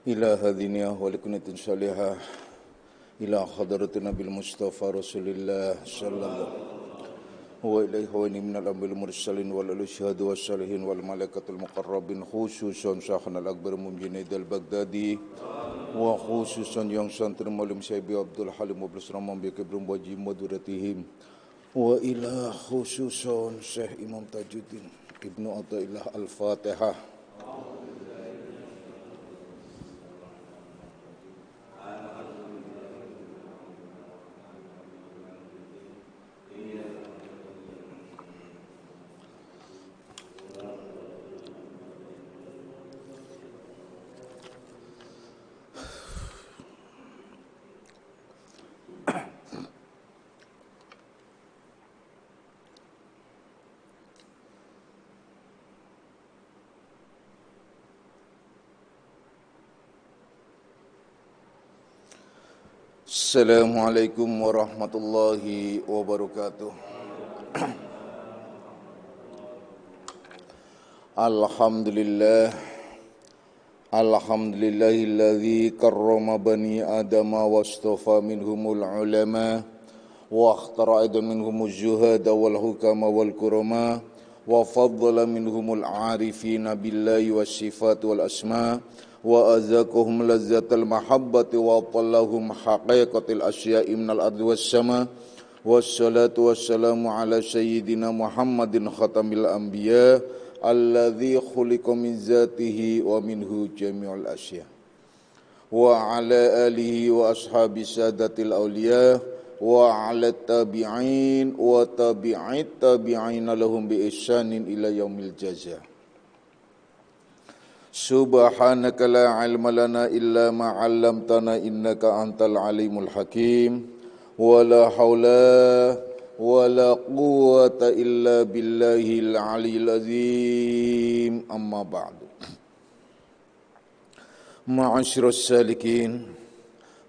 إلى هذه ولكنة صالحة إلى حضرة النبي المصطفى رسول الله صلى الله وإليه وإني من الأنبياء المرسلين والأشهاد والصالحين والملائكة المقربين خصوصا شيخنا الأكبر مجنيد البغدادي وخصوصا yang santri Maulana Syekh Abdul Halim Mublus Ramam Bikibrum Waji Maduratihim wa ila khususan Syekh Imam Tajuddin Ibnu Athaillah Al-Fatihah. Assalamualaikum warahmatullahi wabarakatuh. Alhamdulillahilladzi karrama bani adama wastafa minhumul ulama wa akhtara minhumuz zuhada wal hukama wal kurama wa faddala minhumul arifina billahi was sifat wal asma wa azakuhum lazzatal mahabbati wa tallahum haqiqatil asya'i minal ardi was sama wassalatu wassalamu ala sayyidina Muhammadin khatamil anbiya alladzi khuliqa min zatihi wa minhu jami'ul asya wa ala alihi wa ashabi sadatil awliya wa ala tabi'in wa tabi'it tabi'ina lahum bi ihsanin ila yaumil jazaa. Subhanaka la ilma lana illa ma 'allamtana innaka antal alimul hakim wa la haula wa la quwwata illa billahil aliyil azim amma ba'du. Ma'asyiras salikin,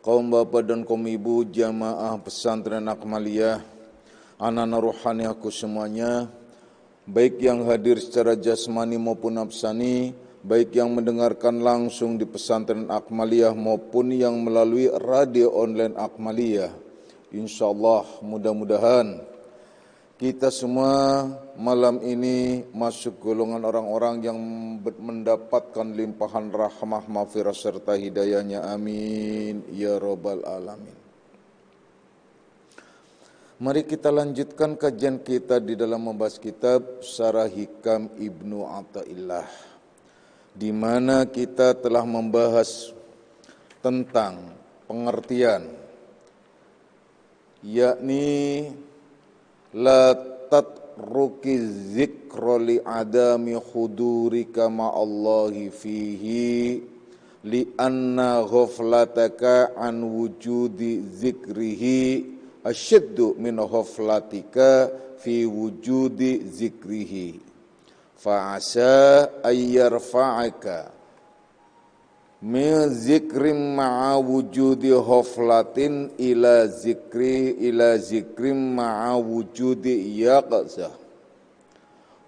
kaum bapak dan kaum ibu jamaah pesantren Akmaliyah, anak-anak rohani aku semuanya, baik yang hadir secara jasmani maupun nafsani, baik yang mendengarkan langsung di pesantren Akmaliyah maupun yang melalui radio online Akmaliyah. Insyaallah mudah-mudahan kita semua malam ini masuk golongan orang-orang yang mendapatkan limpahan rahmah, maghfirah serta hidayahnya. Amin ya rabbal alamin. Mari kita lanjutkan kajian kita di dalam membahas kitab Syarah Hikam Ibnu Athaillah, di mana kita telah membahas tentang pengertian, yakni la tatruki dzikra li adami hudurika ma'allahi fihi li anna ghaflataka an wujudi dzikrihi asyaddu min ghaflatika fi wujudi dzikrihi fa'asa ayyarfa'aka min zikrim ma'a wujudi ghaflatin ila zikrim ma'a wujudi yaqzah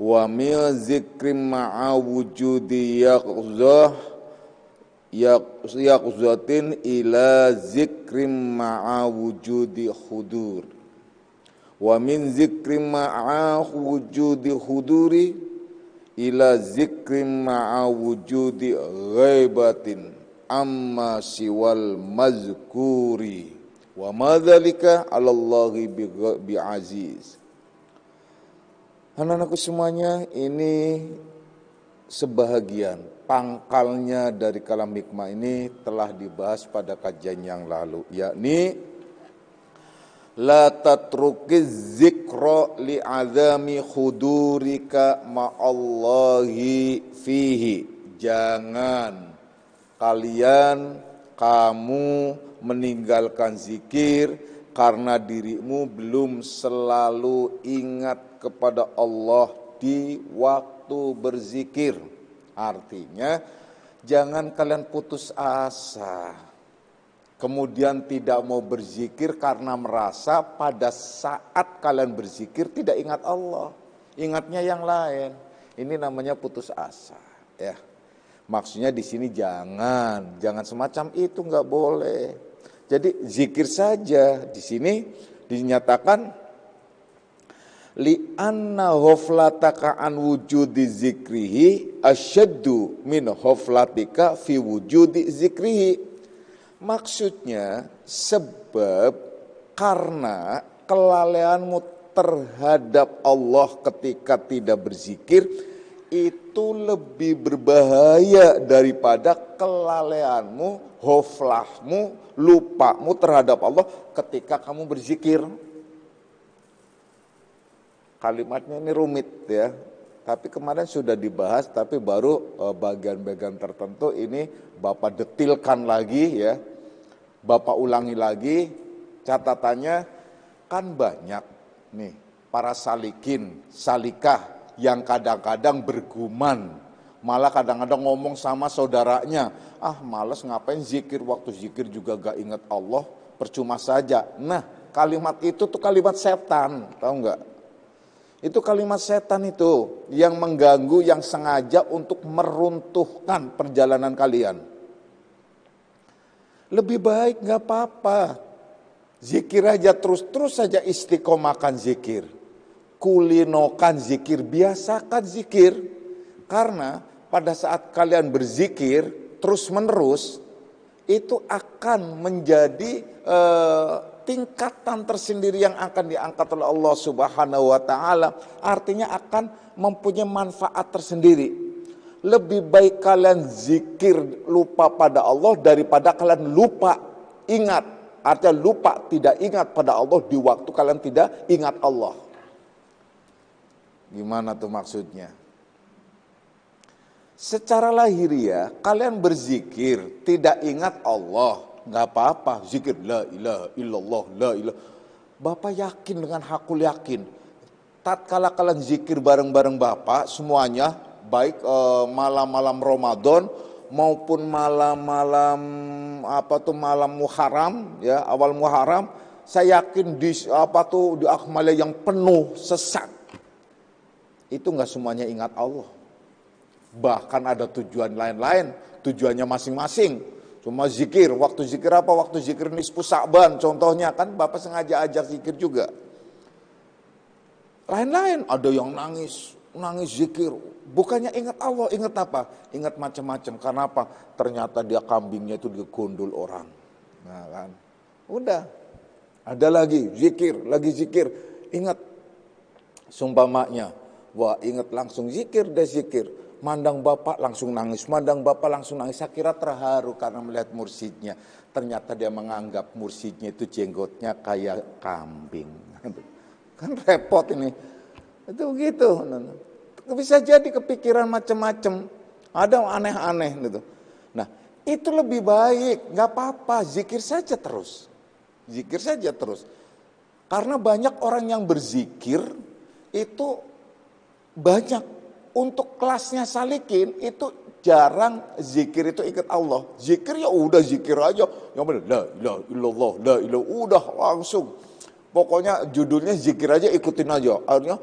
wa min zikrim ma'a wujudi yaqzatin ila zikrim ma'a wujudi hudur wa min zikrim ma'a wujudi huduri ila zikrim ma'a wujudi ghaibatin amma siwal mazkuri wa madzalika 'alallahi bi'aziz. Anak-anakku semuanya, ini sebahagian pangkalnya dari kalam hikmah ini telah dibahas pada kajian yang lalu, yakni la tatrukiz zikra li'azami khudurika ma'allahi fihi. Jangan kamu meninggalkan zikir karena dirimu belum selalu ingat kepada Allah di waktu berzikir. Artinya jangan kalian putus asa, kemudian tidak mau berzikir karena merasa pada saat kalian berzikir tidak ingat Allah, ingatnya yang lain. Ini namanya putus asa, ya. Maksudnya di sini jangan semacam itu, nggak boleh. Jadi zikir saja. Di sini dinyatakan li anna ghaflataka an wujudi zikrihi asyaddu min ghaflatika fi wujudi zikrihi. Maksudnya sebab karena kelalaianmu terhadap Allah ketika tidak berzikir itu lebih berbahaya daripada kelalaianmu, ghaflahmu, lupamu terhadap Allah ketika kamu berzikir. Kalimatnya ini rumit ya, tapi kemarin sudah dibahas, tapi baru bagian-bagian tertentu ini Bapak detilkan lagi ya, Bapak ulangi lagi. Catatannya kan banyak nih para salikin, salikah yang kadang-kadang bergumam, malah kadang-kadang ngomong sama saudaranya, malas ngapain zikir, waktu zikir juga gak ingat Allah, percuma saja. Nah kalimat itu tuh kalimat setan, tahu gak? Itu kalimat setan itu yang mengganggu, yang sengaja untuk meruntuhkan perjalanan kalian. Lebih baik gak apa-apa, zikir aja terus saja, istiqomahkan zikir. Kulinokan zikir, biasakan zikir. Karena pada saat kalian berzikir terus menerus, itu akan menjadi tingkatan tersendiri yang akan diangkat oleh Allah Subhanahu wa Ta'ala. Artinya akan mempunyai manfaat tersendiri. Lebih baik kalian zikir lupa pada Allah daripada kalian lupa ingat. Artinya lupa tidak ingat pada Allah di waktu kalian tidak ingat Allah. Gimana tuh maksudnya? Secara lahiriah kalian berzikir tidak ingat Allah, nggak apa-apa. Zikir la ilaha illallah, la ilaha. Bapak yakin dengan hakul yakin. Tatkala kalian zikir bareng-bareng Bapak semuanya, baik malam-malam Ramadan maupun malam-malam malam Muharram ya, awal Muharram, saya yakin di Akmalia yang penuh sesak. Itu enggak semuanya ingat Allah. Bahkan ada tujuan lain-lain, tujuannya masing-masing. Cuma zikir, waktu zikir apa? Waktu zikir nisfu Sa'ban contohnya, kan Bapak sengaja ajak zikir juga. Lain-lain, ada yang nangis zikir. Bukannya ingat Allah, ingat apa? Ingat macam-macam. Karena apa? Ternyata dia kambingnya itu digondol orang. Nah kan, udah. Ada lagi zikir. Ingat sumpamanya. Wah, ingat langsung zikir. Mandang Bapak langsung nangis. Saya kira terharu karena melihat mursyidnya. Ternyata dia menganggap mursyidnya itu jenggotnya kayak kambing. Kan repot ini. Itu begitu. Bisa jadi kepikiran macam-macam. Ada aneh-aneh gitu. Nah, itu lebih baik. Gak apa-apa, zikir saja terus. Karena banyak orang yang berzikir itu banyak. Untuk kelasnya salikin itu jarang zikir itu ingat Allah. Zikir ya udah zikir aja. Yang benar la ilaha illallah, la ilaha, udah langsung. Pokoknya judulnya zikir aja, ikutin aja. Akhirnya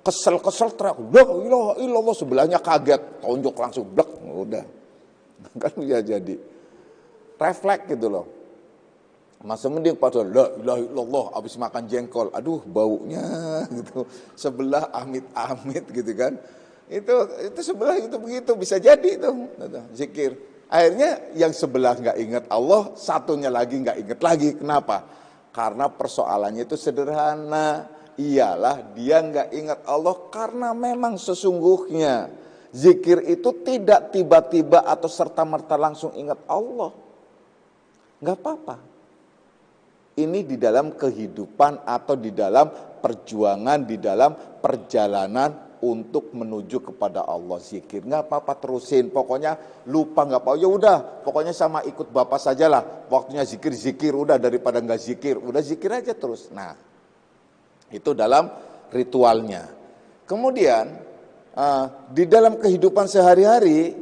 kesel teriak la ilaha illallah, sebelahnya kaget, tonjok langsung blek, udah. Kan ya jadi refleks gitu loh. Masa mending pada la ilaha illallah habis makan jengkol, aduh baunya gitu. Sebelah amit-amit gitu kan. Itu sebelah itu begitu, bisa jadi itu zikir. Akhirnya yang sebelah nggak ingat Allah, satunya lagi nggak ingat lagi. Kenapa? Karena persoalannya itu sederhana. Ialah dia nggak ingat Allah karena memang sesungguhnya zikir itu tidak tiba-tiba atau serta-merta langsung ingat Allah. Nggak apa-apa. Ini di dalam kehidupan atau di dalam perjuangan, di dalam perjalanan untuk menuju kepada Allah. Zikir nggak apa-apa, terusin. Pokoknya lupa nggak apa-apa. Ya udah, pokoknya sama ikut Bapak sajalah. Waktunya zikir udah, daripada nggak zikir. Udah zikir aja terus. Nah, itu dalam ritualnya. Kemudian di dalam kehidupan sehari-hari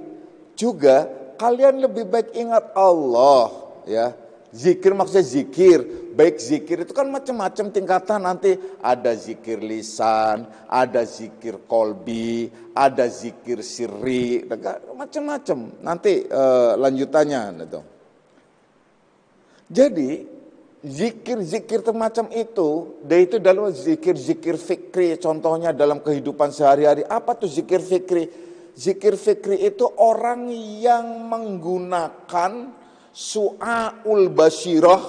juga kalian lebih baik ingat Allah, ya. Zikir maksudnya zikir baik zikir itu kan macam-macam tingkatan, nanti ada zikir lisan, ada zikir kolbi, ada zikir sirri, macam-macam. Nanti lanjutannya gitu. Jadi zikir-zikir semacam itu, dia itu dalam zikir-zikir fikri, contohnya dalam kehidupan sehari-hari. Apa tuh zikir fikri? Zikir fikri itu orang yang menggunakan su'aul basyirah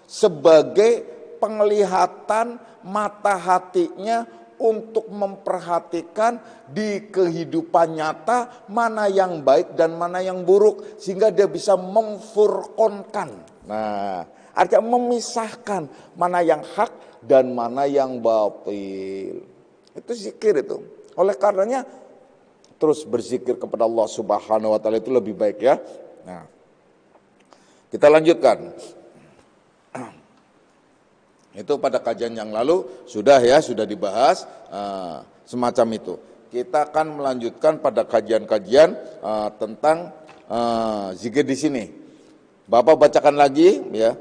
sebagai penglihatan mata hatinya untuk memperhatikan di kehidupan nyata mana yang baik dan mana yang buruk, sehingga dia bisa memfurqonkan. Nah, artinya memisahkan mana yang hak dan mana yang batil. Itu zikir itu. Oleh karenanya terus berzikir kepada Allah Subhanahu wa taala itu lebih baik ya. Nah, kita lanjutkan. Itu pada kajian yang lalu sudah dibahas semacam itu. Kita akan melanjutkan pada kajian-kajian tentang zikir di sini. Bapak bacakan lagi ya.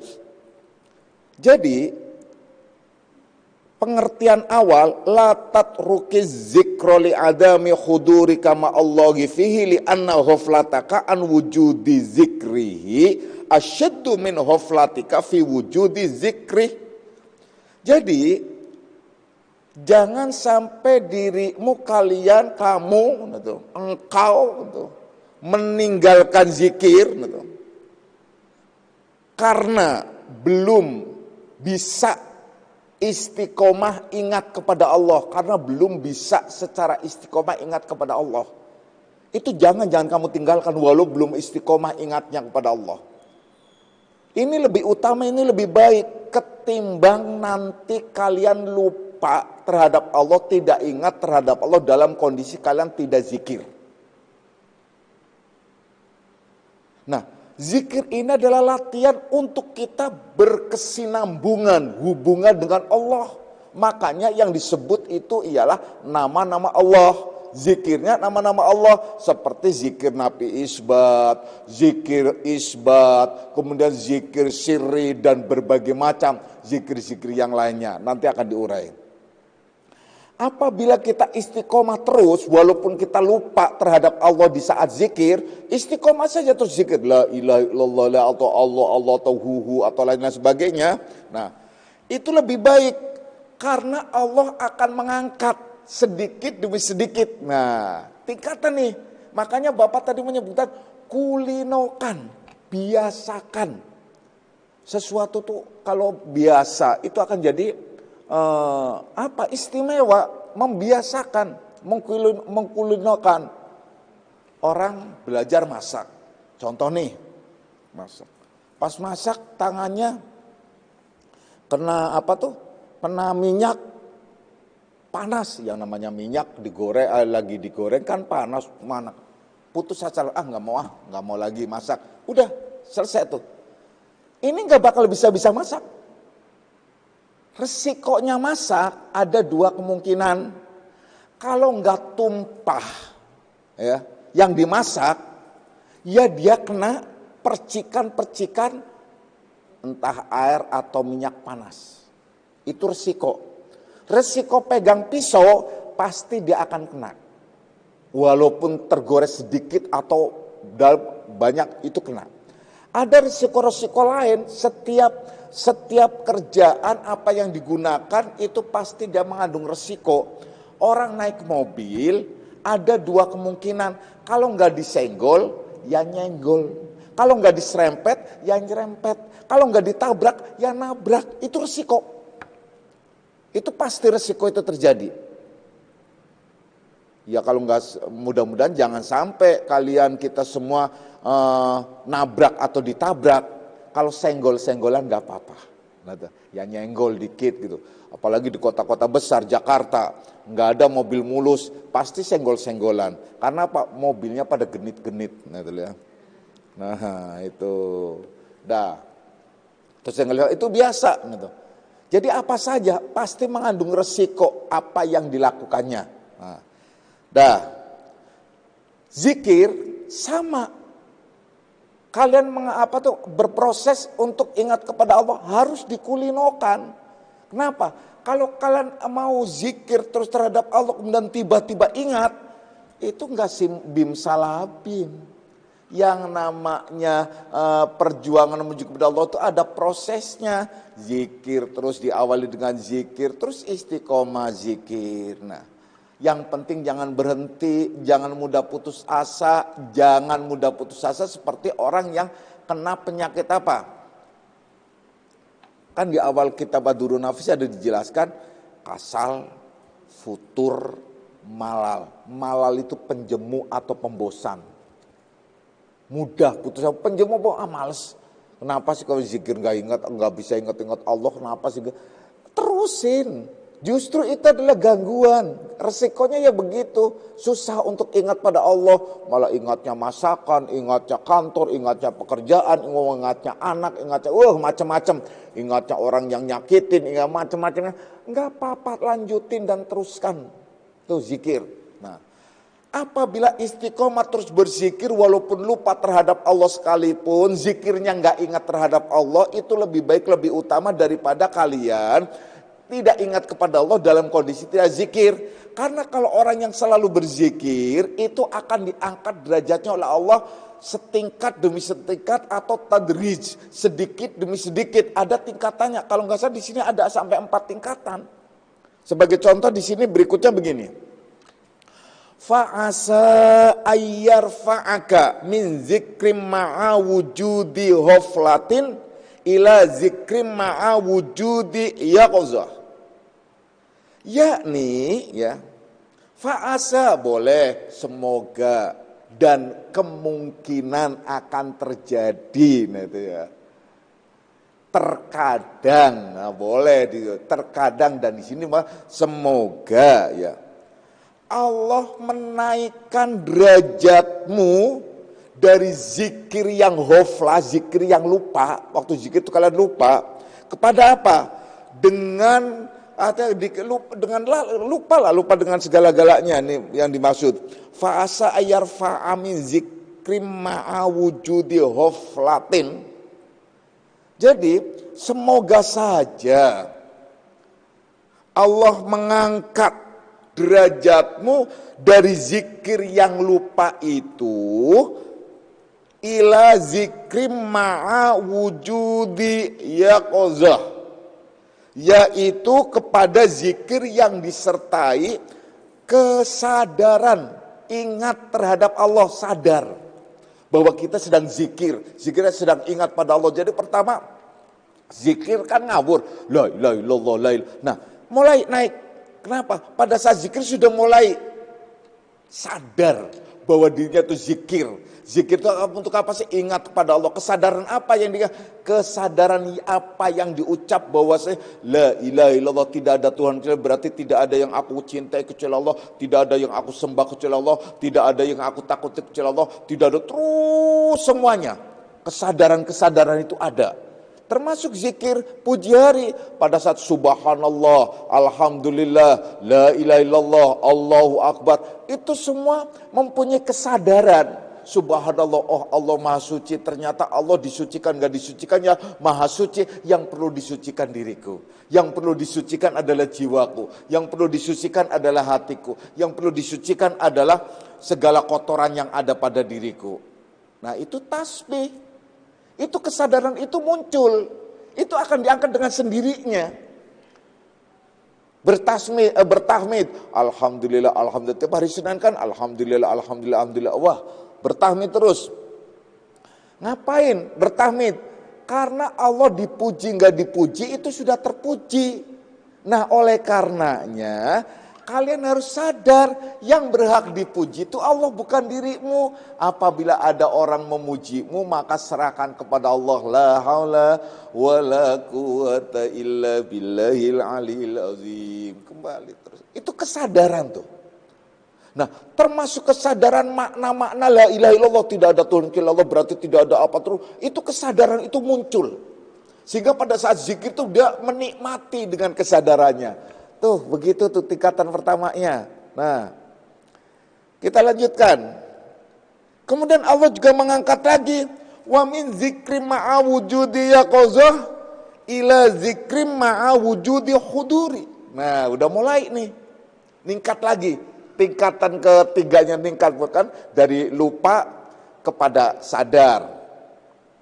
Jadi pengertian awal la tatrukiz zikra li adami huduri kama Allahi fihi li anna ghaflataka an wujudi zikrihi asyaddu min ghaflatika fi wujudi zikri. Jadi jangan sampai dirimu kalian kamu engkau meninggalkan zikir karena belum bisa istiqomah ingat kepada Allah, karena belum bisa secara istiqomah ingat kepada Allah. Itu jangan kamu tinggalkan walau belum istiqomah ingatnya kepada Allah. Ini lebih utama, ini lebih baik ketimbang nanti kalian lupa terhadap Allah, tidak ingat terhadap Allah dalam kondisi kalian tidak zikir. Nah, zikir ini adalah latihan untuk kita berkesinambungan, hubungan dengan Allah. Makanya yang disebut itu ialah nama-nama Allah. Zikirnya nama-nama Allah, seperti zikir nafi isbat, zikir isbat, kemudian zikir sirri dan berbagai macam zikir-zikir yang lainnya. Nanti akan diurai. Apabila kita istiqomah terus, walaupun kita lupa terhadap Allah di saat zikir, istiqomah saja terus zikir, la ilaha illallah atau Allah atau hu atau lain sebagainya. Nah, itu lebih baik karena Allah akan mengangkat sedikit demi sedikit. Nah, tingkatan nih. Makanya Bapak tadi menyebutkan kulinokan, biasakan. Sesuatu tuh kalau biasa itu akan jadi istimewa, membiasakan, mengkulinokan. Orang belajar masak. Contoh nih, masak. Pas masak tangannya kena kena minyak. Panas, yang namanya minyak digoreng, lagi digoreng kan panas, mana putus asa, nggak mau lagi masak, udah selesai tuh. Ini nggak bakal bisa masak. Resikonya masak ada dua kemungkinan. Kalau nggak tumpah, ya, yang dimasak, ya dia kena percikan entah air atau minyak panas. Itu resiko. Resiko pegang pisau pasti dia akan kena. Walaupun tergores sedikit atau banyak itu kena. Ada resiko-resiko lain, setiap kerjaan apa yang digunakan itu pasti dia mengandung resiko. Orang naik mobil ada dua kemungkinan. Kalau nggak disenggol, ya nyenggol. Kalau nggak diserempet, ya nyerempet. Kalau nggak ditabrak, ya nabrak. Itu resiko. Itu pasti resiko itu terjadi. Ya kalau enggak, mudah-mudahan jangan sampai kita semua nabrak atau ditabrak. Kalau senggol-senggolan enggak apa-apa. Ya nyenggol dikit gitu. Apalagi di kota-kota besar, Jakarta, enggak ada mobil mulus, pasti senggol-senggolan. Karena apa? Mobilnya pada genit-genit. Nah itu. Terus itu biasa gitu. Jadi apa saja pasti mengandung resiko apa yang dilakukannya. Zikir sama. Kalian berproses untuk ingat kepada Allah harus dikulinokan. Kenapa? Kalau kalian mau zikir terus terhadap Allah kemudian tiba-tiba ingat, itu enggak bim salabim. Yang namanya perjuangan menuju kepada Allah itu ada prosesnya. Zikir terus diawali dengan zikir, terus istiqomah zikir. Nah, yang penting jangan berhenti, jangan mudah putus asa, seperti orang yang kena penyakit apa? Kan di awal kitab Ad-Durrun Nafis ada dijelaskan kasal, futur, malal. Malal itu penjemu atau pembosan. Mudah putus asa, penjemu males. Kenapa sih kalau zikir nggak bisa ingat Allah, kenapa sih? Terusin. Justru itu adalah gangguan. Resikonya ya begitu. Susah untuk ingat pada Allah. Malah ingatnya masakan, ingatnya kantor, ingatnya pekerjaan, ingatnya anak, ingatnya macam-macam. Ingatnya orang yang nyakitin, ingat macam-macam. Enggak apa-apa, lanjutin dan teruskan. Tuh zikir. Nah, apabila istiqomah terus berzikir walaupun lupa terhadap Allah sekalipun, zikirnya enggak ingat terhadap Allah, itu lebih baik, lebih utama daripada kalian tidak ingat kepada Allah dalam kondisi tidak zikir. Karena kalau orang yang selalu berzikir itu akan diangkat derajatnya oleh Allah setingkat demi setingkat atau tadrij, sedikit demi sedikit. Ada tingkatannya. Kalau nggak salah di sini ada sampai 4 tingkatan. Sebagai contoh di sini berikutnya begini. Fa'asa ayyarfa'aka min zikrim ma'a wujudi hoflatin ila zikrim ma'a wujudi yaqzah. Yakni fa'asa boleh, semoga, dan kemungkinan akan terjadi. Nah itu ya. Terkadang, boleh terkadang, dan di sini semoga ya. Allah menaikkan derajatmu dari zikir yang hoflah, zikir yang lupa. Waktu zikir itu kalian lupa. Kepada apa? Dengan lupa dengan segala-galanya, nih yang dimaksud. Fa'asa ayyarfa'a min zikrim ma'a wujudi hoflatin. Jadi semoga saja Allah mengangkat derajatmu dari zikir yang lupa itu ila zikrim ma'a wujudi yaqzah, yaitu kepada zikir yang disertai kesadaran, ingat terhadap Allah, sadar bahwa kita sedang zikirnya sedang ingat pada Allah. Jadi pertama, zikir kan ngawur, la ilaha illallah, la ilaha. Nah, mulai naik. Kenapa? Pada saat zikir sudah mulai sadar bahwa dirinya itu zikir. Zikir itu untuk apa sih? Ingat kepada Allah. Kesadaran apa yang kesadaran apa yang diucap bahwa la ilaha illallah, tidak ada Tuhan kecuali, berarti tidak ada yang aku cintai kecuali Allah, tidak ada yang aku sembah kecuali Allah, tidak ada yang aku takuti kecuali Allah, tidak ada, terus semuanya. Kesadaran itu ada. Termasuk zikir puji hari pada saat subhanallah, alhamdulillah, la ilaha illallah, Allahu akbar. Itu semua mempunyai kesadaran. Subhanallah, oh Allah maha suci, ternyata Allah disucikan gak disucikan ya maha suci. Yang perlu disucikan diriku, yang perlu disucikan adalah jiwaku, yang perlu disucikan adalah hatiku, yang perlu disucikan adalah segala kotoran yang ada pada diriku. Nah itu tasbih, itu kesadaran itu muncul, itu akan diangkat dengan sendirinya. Bertahmid, alhamdulillah, alhamdulillah. Tiap hari Senin kan alhamdulillah, alhamdulillah, alhamdulillah. Wah, bertahmid terus. Ngapain bertahmid? Karena Allah dipuji nggak dipuji itu sudah terpuji. Nah oleh karenanya kalian harus sadar yang berhak dipuji itu Allah, bukan dirimu. Apabila ada orang memujimu maka serahkan kepada Allah. La haula wala quwata illa billahil aliyil azim. Kembali terus. Itu kesadaran tuh. Nah, termasuk kesadaran makna-makna la ilaha illallah, tidak ada Tuhan kecuali Allah, berarti tidak ada apa terus. Itu kesadaran itu muncul. Sehingga pada saat zikir itu dia menikmati dengan kesadarannya. Tuh, begitu tuh tingkatan pertamanya. Nah, kita lanjutkan. Kemudian Allah juga mengangkat lagi Wa min zikri ma'a wujudi yaqazah ila zikri ma'a wujudi huduri. Nah, udah mulai nih. Ningkat lagi. Tingkatan ketiganya ningkat, bukan dari lupa kepada sadar.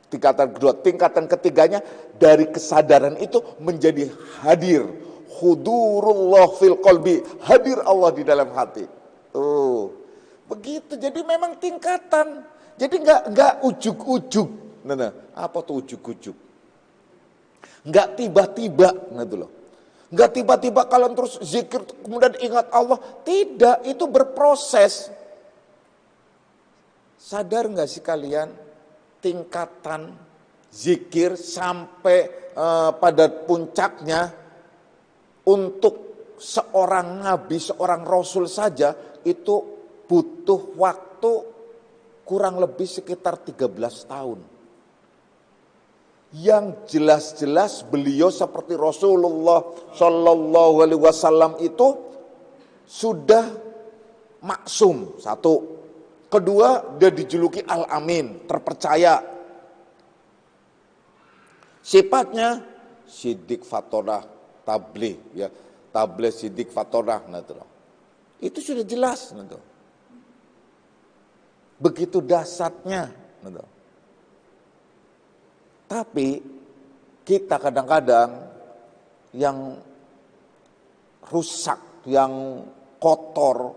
Tingkatan kedua, tingkatan ketiganya dari kesadaran itu menjadi hadir. Hudurullah fil qalbi, hadir Allah di dalam hati. Tuh. Begitu. Jadi memang tingkatan. Jadi enggak ujug-ujug. Nah, apa tuh ujug-ujug? Enggak tiba-tiba, gitu loh. Enggak tiba-tiba kalian terus zikir kemudian ingat Allah. Tidak, itu berproses. Sadar enggak sih kalian tingkatan zikir sampai pada puncaknya untuk seorang nabi, seorang rasul saja itu butuh waktu kurang lebih sekitar 13 tahun. Yang jelas-jelas beliau seperti Rasulullah Shallallahu Alaihi Wasallam itu sudah maksum, satu. Kedua, dia dijuluki Al-Amin, terpercaya. Sifatnya sidik fatonah, tabligh, ya, tabligh sidik fatonah, itu sudah jelas. Begitu dasarnya. Tapi kita kadang-kadang yang rusak, yang kotor,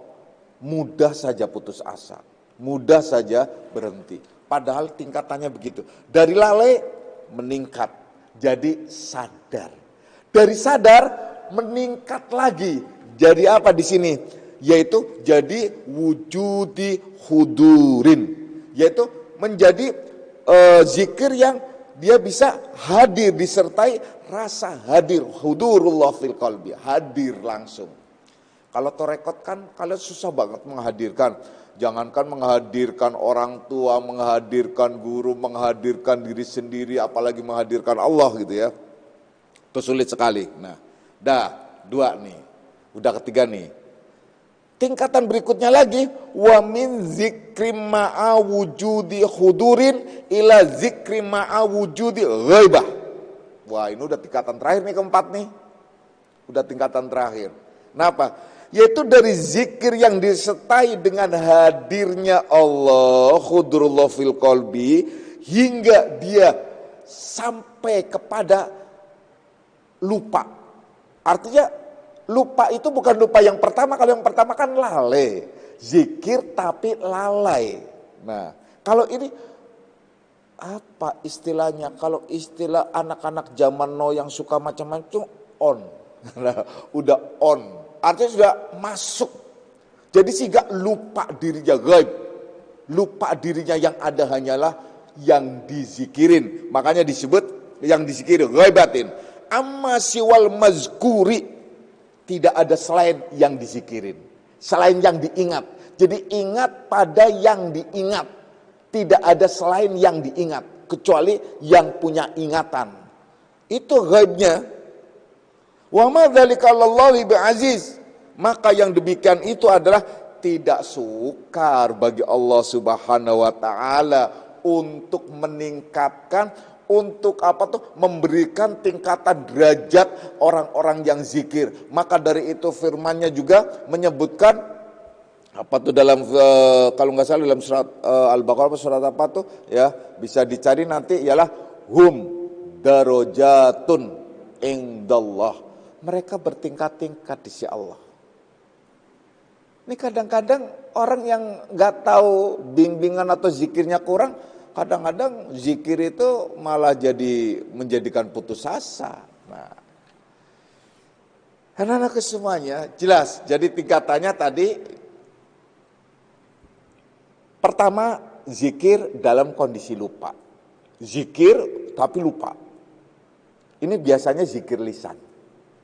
mudah saja putus asa, mudah saja berhenti. Padahal tingkatannya begitu. Dari lalai meningkat jadi sadar. Dari sadar meningkat lagi. Jadi apa di sini? Yaitu jadi wujudi hudurin. Yaitu menjadi zikir yang dia bisa hadir, disertai rasa hadir, hudurullah fil qalbi, hadir langsung. Kalau torekot kan kalian susah banget menghadirkan. Jangankan menghadirkan orang tua, menghadirkan guru, menghadirkan diri sendiri, apalagi menghadirkan Allah gitu ya. Itu sulit sekali. Nah, dua nih. Udah ketiga nih. Tingkatan berikutnya lagi, wa min zikri ma'a wujudi hudurin ila zikri ma'a wujudi ghaibah. Wah, ini udah tingkatan terakhir nih, keempat nih. Udah tingkatan terakhir. Kenapa? Yaitu dari zikir yang disertai dengan hadirnya Allah, hudurullah fil qalbi, hingga dia sampai kepada lupa. Artinya lupa itu bukan lupa yang pertama. Kalau yang pertama kan lalai. Zikir tapi lalai. Nah, kalau ini apa istilahnya? Kalau istilah anak-anak zaman now yang suka macam-macam, on. Nah, udah on. Artinya sudah masuk. Jadi sehingga lupa dirinya gaib. Lupa dirinya yang ada hanyalah yang dizikirin. Makanya disebut yang dizikirin gaibatin. Amma siwal mazkuri. Tidak ada selain yang dizikirin, selain yang diingat. Jadi ingat pada yang diingat. Tidak ada selain yang diingat, kecuali yang punya ingatan. Itu ghaibnya. Wa ma dzalika 'alallahi bi'aziz. Maka yang demikian itu adalah tidak sukar bagi Allah Subhanahu wa taala untuk meningkatkan, untuk apa tuh, memberikan tingkatan derajat orang-orang yang zikir. Maka dari itu firman-Nya juga menyebutkan apa tuh dalam kalau nggak salah dalam surat Al-Baqarah, surat apa tuh ya, bisa dicari nanti, ialah hum darajatun indallah. Mereka bertingkat-tingkat di sisi Allah. Ini kadang-kadang orang yang nggak tahu bimbingan atau zikirnya kurang, kadang-kadang zikir itu malah jadi menjadikan putus asa. Nah, anak-anak semuanya jelas. Jadi tingkatannya tadi, pertama zikir dalam kondisi lupa. Zikir tapi lupa. Ini biasanya zikir lisan.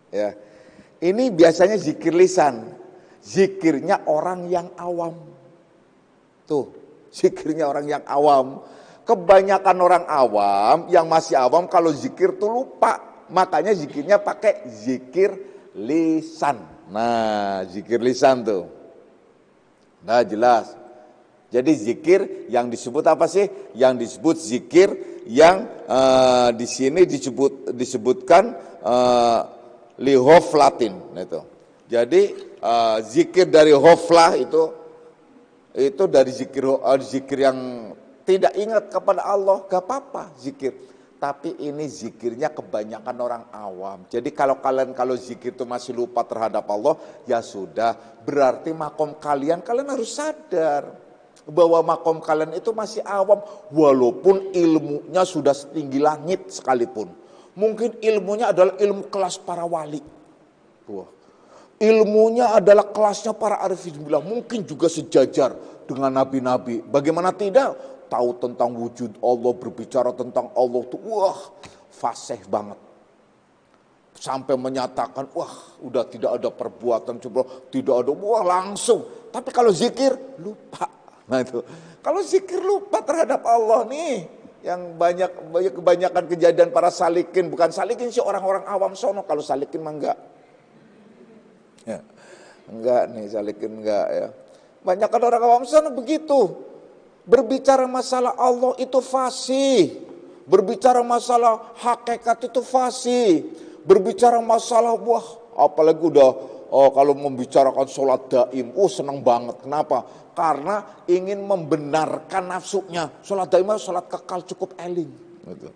Ya, ini biasanya zikir lisan. Zikirnya orang yang awam. Tuh, zikirnya orang yang awam. Kebanyakan orang awam, yang masih awam kalau zikir tuh lupa. Makanya zikirnya pakai zikir lisan. Nah, zikir lisan tuh. Nah, jelas. Jadi zikir yang disebut apa sih? Yang disebut zikir yang di sini disebutkan lihoflatin itu. Jadi zikir dari hoflah itu dari zikir yang tidak ingat kepada Allah, gak apa-apa zikir. Tapi ini zikirnya kebanyakan orang awam. Jadi kalau zikir itu masih lupa terhadap Allah, ya sudah, berarti makom kalian harus sadar bahwa makom kalian itu masih awam, walaupun ilmunya sudah setinggi langit sekalipun. Mungkin ilmunya adalah ilmu kelas para wali. Wah. Ilmunya adalah kelasnya para arifin billah, mungkin juga sejajar dengan nabi-nabi. Bagaimana tidak? Tahu tentang wujud Allah, berbicara tentang Allah tuh, wah, fasih banget. Sampai menyatakan, wah, udah tidak ada perbuatan, coba tidak ada, wah, langsung. Tapi kalau zikir, lupa. Nah itu, kalau zikir lupa terhadap Allah nih, yang kebanyakan kejadian para salikin, bukan salikin sih orang-orang awam sono, kalau salikin mah enggak. Ya, enggak nih, salikin enggak ya. Banyak kan orang awam sono begitu. Berbicara masalah Allah itu fasih. Berbicara masalah hakikat itu fasih. Berbicara masalah, wah, apalagi udah kalau membicarakan sholat daim, senang banget. Kenapa? Karena ingin membenarkan nafsunya. Sholat daim, sholat kekal cukup eling. Gitu.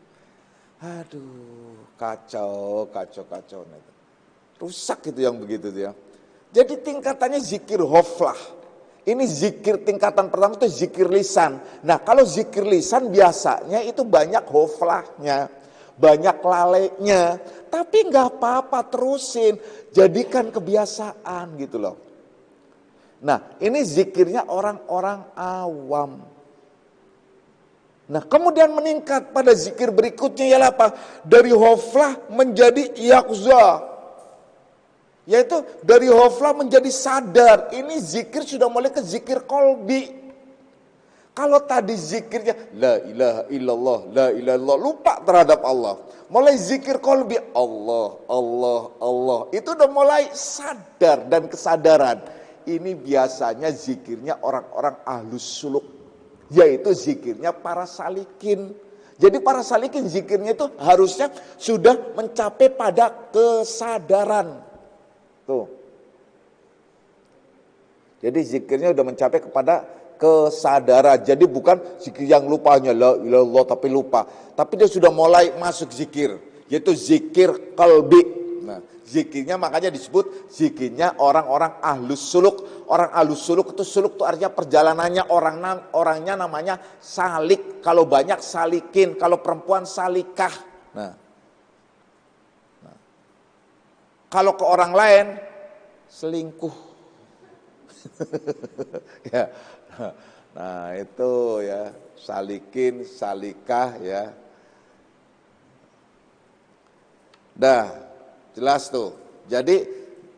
Aduh, kacau. Rusak itu yang begitu ya. Jadi tingkatannya zikir hoflah. Ini zikir tingkatan pertama itu zikir lisan. Nah kalau zikir lisan biasanya itu banyak hoflahnya, banyak lalainya. Tapi gak apa-apa, terusin, jadikan kebiasaan gitu loh. Nah ini zikirnya orang-orang awam. Nah kemudian meningkat pada zikir berikutnya ialah apa? Dari hoflah menjadi yaqzah. Yaitu dari hoflah menjadi sadar. Ini zikir sudah mulai ke zikir kolbi. Kalau tadi zikirnya la ilaha illallah, la ilaha illallah, lupa terhadap Allah. Mulai zikir kolbi, Allah, Allah, Allah. Itu udah mulai sadar dan kesadaran. Ini biasanya zikirnya orang-orang ahlus suluk. Yaitu zikirnya para salikin. Jadi para salikin zikirnya itu harusnya sudah mencapai pada kesadaran. Tuh. Jadi zikirnya udah mencapai kepada kesadaran. Jadi bukan zikir yang lupanya la ilaha illallah tapi lupa. Tapi dia sudah mulai masuk zikir, yaitu zikir qalbi. Nah, zikirnya makanya disebut zikirnya orang-orang ahlus suluk. Orang ahlus suluk itu suluk itu artinya perjalanannya orangnya namanya salik. Kalau banyak salikin, kalau perempuan salikah. Nah. Kalau ke orang lain, selingkuh. Ya. Nah itu ya, salikin, salikah ya. Dah, jelas tuh. Jadi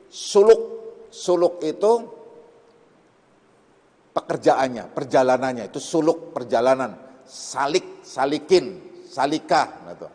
suluk itu pekerjaannya, perjalanannya. Itu suluk, perjalanan. Salikin, salikah. Nah, tuh.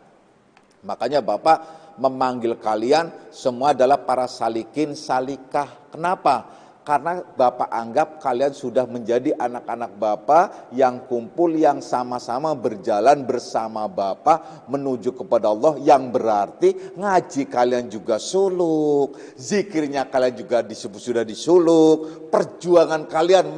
Makanya Bapak memanggil kalian semua adalah para salikin, salikah. Kenapa? Karena Bapak anggap kalian sudah menjadi anak-anak Bapak yang kumpul, yang sama-sama berjalan bersama Bapak menuju kepada Allah, yang berarti ngaji kalian juga suluk, zikirnya kalian juga sudah disuluk, perjuangan kalian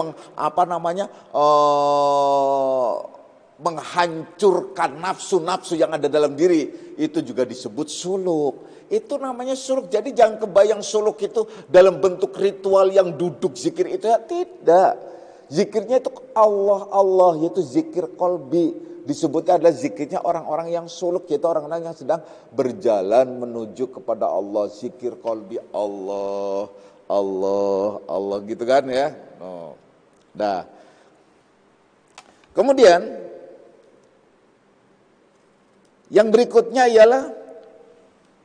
menghancurkan nafsu-nafsu yang ada dalam diri, itu juga disebut suluk. Itu namanya suluk. Jadi jangan kebayang suluk itu dalam bentuk ritual yang duduk zikir itu, ya tidak. Zikirnya itu Allah, Allah, yaitu zikir kolbi. Disebutnya adalah zikirnya orang-orang yang suluk, yaitu orang-orang yang sedang berjalan menuju kepada Allah. Zikir kolbi, Allah, Allah, Allah, gitu kan ya. Nah, kemudian yang berikutnya ialah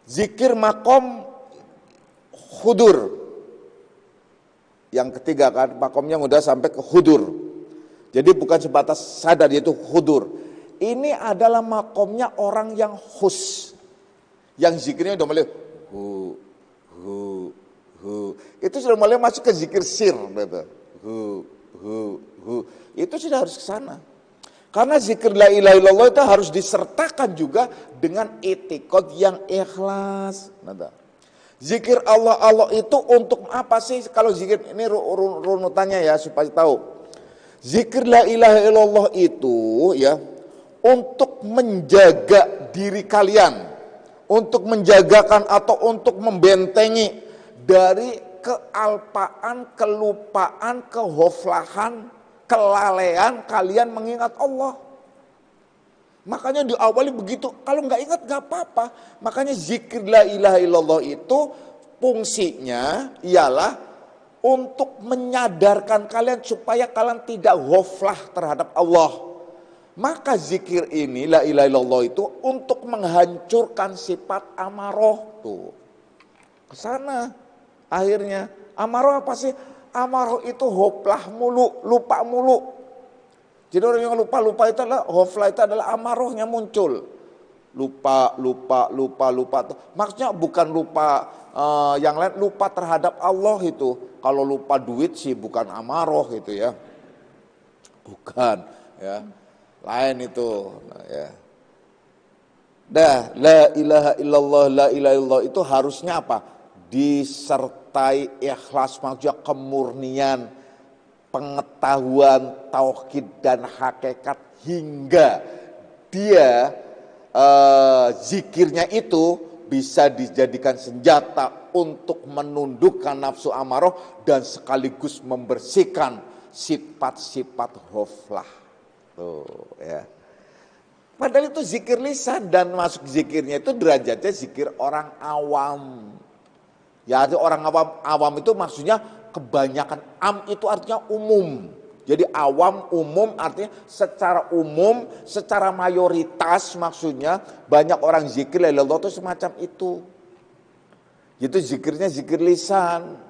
zikir makom hudur. Yang ketiga kan, makomnya mudah sampai ke hudur. Jadi bukan sebatas sadar, yaitu hudur. Ini adalah makomnya orang yang hus. Yang zikirnya udah mulai hu. Itu sudah mulai masuk ke zikir sir. Hu. Itu sudah harus ke sana. Karena zikir la ilaha illallah itu harus disertakan juga dengan itikad yang ikhlas. Zikir Allah itu untuk apa sih? Kalau zikir ini runutannya ya supaya tahu. Zikir la ilaha illallah itu ya untuk menjaga diri kalian, untuk menjagakan atau untuk membentengi dari kealpaan, kelupaan, kehoflahan, kelalaian kalian mengingat Allah. Makanya diawali begitu, kalau nggak ingat nggak apa-apa. Makanya zikir la ilaha illallah itu fungsinya ialah untuk menyadarkan kalian supaya kalian tidak ghaflah terhadap Allah. Maka zikir ini la ilaha illallah itu untuk menghancurkan sifat amaroh tuh. Kesana akhirnya amaroh apa sih? Amaroh itu hoplah mulu, lupa mulu. Jadi orang yang lupa itu adalah hoflah, itu adalah amarohnya muncul. Lupa. Maksudnya bukan lupa yang lain, lupa terhadap Allah itu. Kalau lupa duit sih bukan amaroh gitu ya. Bukan ya. Lain itu ya. La ilaha illallah, la ilaha illallah itu harusnya apa? Disertai ikhlas, maksudnya kemurnian, pengetahuan tauhid dan hakikat, hingga dia zikirnya itu bisa dijadikan senjata untuk menundukkan nafsu amarah dan sekaligus membersihkan sifat-sifat ghaflah. Tuh ya. Padahal itu zikir lisan, dan masuk zikirnya itu derajatnya zikir orang awam. Ya, orang awam itu maksudnya kebanyakan, itu artinya umum. Jadi awam umum artinya secara umum, secara mayoritas maksudnya banyak orang zikir la ilaha illallah itu semacam itu. Itu zikirnya zikir lisan.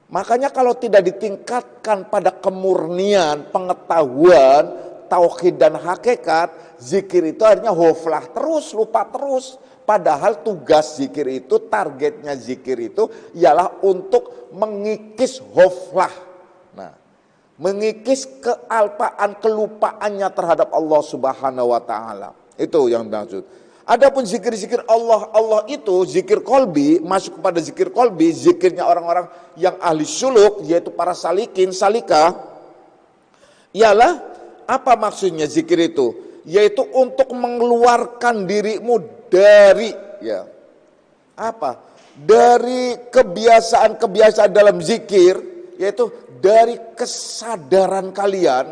Makanya kalau tidak ditingkatkan pada kemurnian, pengetahuan, tauhid dan hakikat, zikir itu akhirnya ghaflah terus, lupa terus. Padahal tugas zikir itu, targetnya zikir itu ialah untuk mengikis ghaflah. Nah, mengikis kealpaan, kelupaannya terhadap Allah Subhanahu wa taala. Itu yang dimaksud. Adapun zikir-zikir Allah itu zikir kolbi, masuk kepada zikir kolbi, zikirnya orang-orang yang ahli suluk, yaitu para salikin, salika. Ialah apa maksudnya zikir itu? Yaitu untuk mengeluarkan dirimu dari dari kebiasaan-kebiasaan dalam zikir, yaitu dari kesadaran kalian.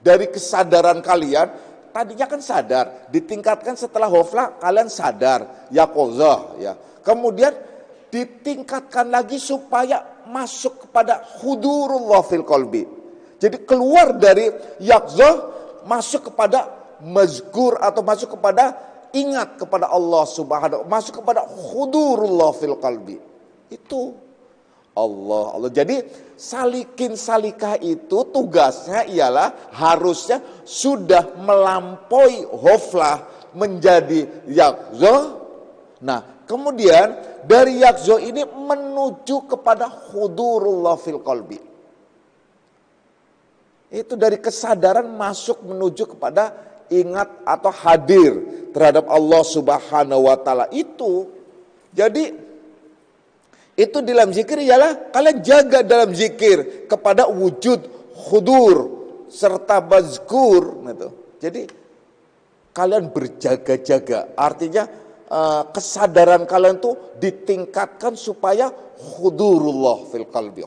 Dari kesadaran kalian, tadinya kan sadar, ditingkatkan setelah ghaflah kalian sadar, yaqozah ya. Kemudian ditingkatkan lagi supaya masuk kepada hudurullah fil qalbi. Jadi keluar dari yaqzah masuk kepada mazkur atau masuk kepada ingat kepada Allah Subhanahu, masuk kepada hudurullah fil qalbi. Itu Allah. Jadi salikin salikah itu tugasnya ialah harusnya sudah melampaui ghaflah menjadi yaqzah. Nah, kemudian dari yaqzah ini menuju kepada hudurullah fil qalbi. Itu dari kesadaran masuk menuju kepada ingat atau hadir terhadap Allah Subhanahu wa taala itu. Jadi itu dalam zikir ialah kalian jaga dalam zikir kepada wujud khudur serta mazkur gitu. Jadi kalian berjaga-jaga, artinya kesadaran kalian tuh ditingkatkan supaya khudurullah fil qalbi.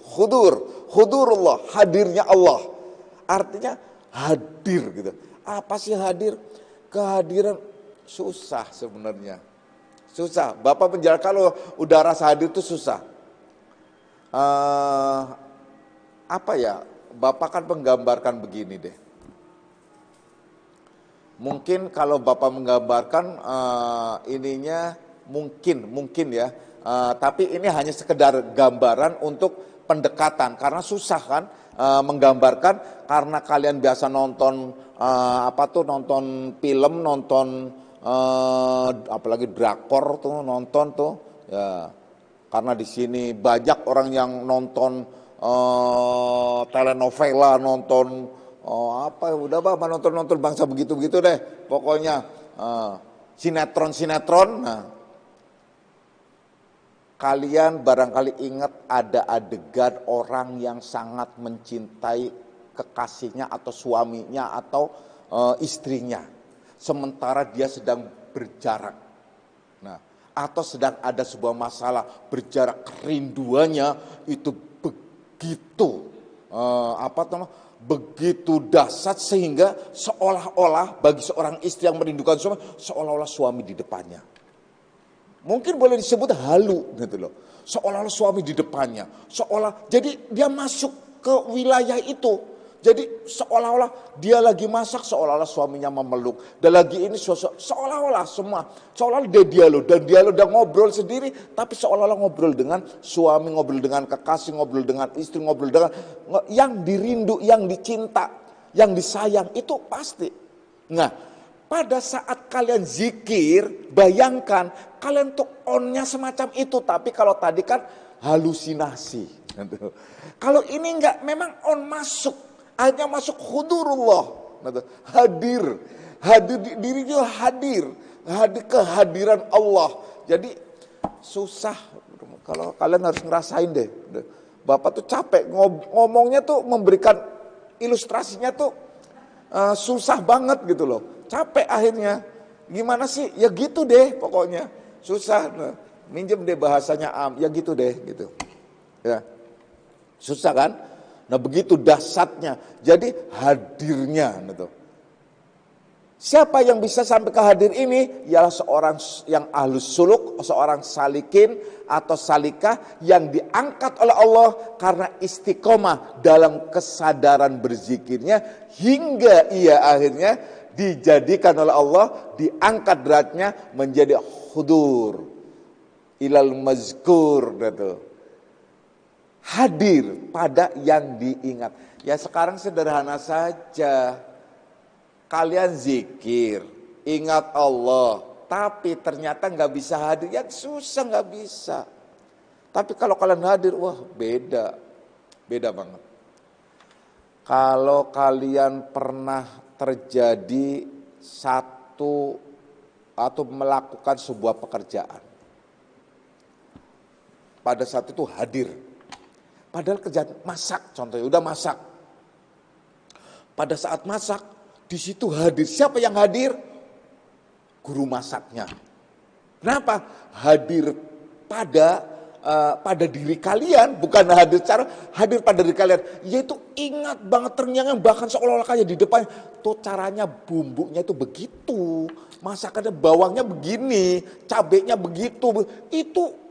Khudurullah, hadirnya Allah. Artinya hadir gitu. Apa sih hadir? Kehadiran susah sebenarnya. Susah. Bapak penjelasan kalau udah rasa hadir itu susah. Apa ya? Bapak kan menggambarkan begini deh. Mungkin kalau Bapak menggambarkan ininya mungkin ya. Tapi ini hanya sekedar gambaran untuk pendekatan, karena susah kan menggambarkan, karena kalian biasa nonton nonton film, nonton apalagi drakor tuh nonton tuh ya, karena di sini banyak orang yang nonton telenovela, nonton udah Bapak nonton bangsa begitu-begitu deh. Pokoknya sinetron. Nah, kalian barangkali ingat ada adegan orang yang sangat mencintai kekasihnya atau suaminya atau istrinya, sementara dia sedang berjarak. Nah, atau sedang ada sebuah masalah, berjarak, kerinduannya itu begitu begitu dahsyat sehingga seolah-olah bagi seorang istri yang merindukan suami, seolah-olah suami di depannya. Mungkin boleh disebut halu gitu loh. Seolah-olah suami di depannya. Jadi dia masuk ke wilayah itu. Jadi seolah-olah dia lagi masak, seolah-olah suaminya memeluk. Dan lagi ini seolah-olah semua. Seolah-olah dia dialog dan ngobrol sendiri. Tapi seolah-olah ngobrol dengan suami, ngobrol dengan kekasih, ngobrol dengan istri, ngobrol dengan yang dirindu, yang dicinta, yang disayang. Itu pasti. Nah, pada saat kalian zikir, bayangkan kalian tuh onnya semacam itu. Tapi kalau tadi kan halusinasi. Kalau ini enggak, memang on masuk. Hanya masuk hudurullah. Hadir dirinya hadir kehadiran Allah. Jadi susah. Kalau kalian harus ngerasain deh. Bapak tuh capek ngomongnya tuh, memberikan ilustrasinya tuh susah banget gitu loh. Capek akhirnya. Gimana sih? Ya gitu deh pokoknya. Susah. Minjem deh bahasanya ya gitu deh gitu. Ya. Susah kan? Nah begitu dahsyatnya. Jadi hadirnya gitu. Siapa yang bisa sampai ke hadir ini? Ialah seorang yang ahlus suluk, seorang salikin atau salikah yang diangkat oleh Allah karena istiqomah dalam kesadaran berzikirnya hingga ia akhirnya dijadikan oleh Allah, diangkat derajatnya menjadi hudur ilal mazkur gitu. Hadir pada yang diingat. Ya sekarang sederhana saja. Kalian zikir, ingat Allah, tapi ternyata nggak bisa hadir, ya susah, nggak bisa. Tapi kalau kalian hadir, wah beda banget. Kalau kalian pernah terjadi satu atau melakukan sebuah pekerjaan, pada saat itu hadir. Padahal kerjaan masak, contohnya udah masak. Pada saat masak, di situ hadir. Siapa yang hadir? Guru masaknya. Kenapa? Hadir pada diri kalian, bukan hadir pada diri kalian. Yaitu ingat banget terngiang, bahkan seolah-olah kayak di depan. Tuh caranya, bumbunya itu begitu, masakannya bawangnya begini, cabenya begitu. Itu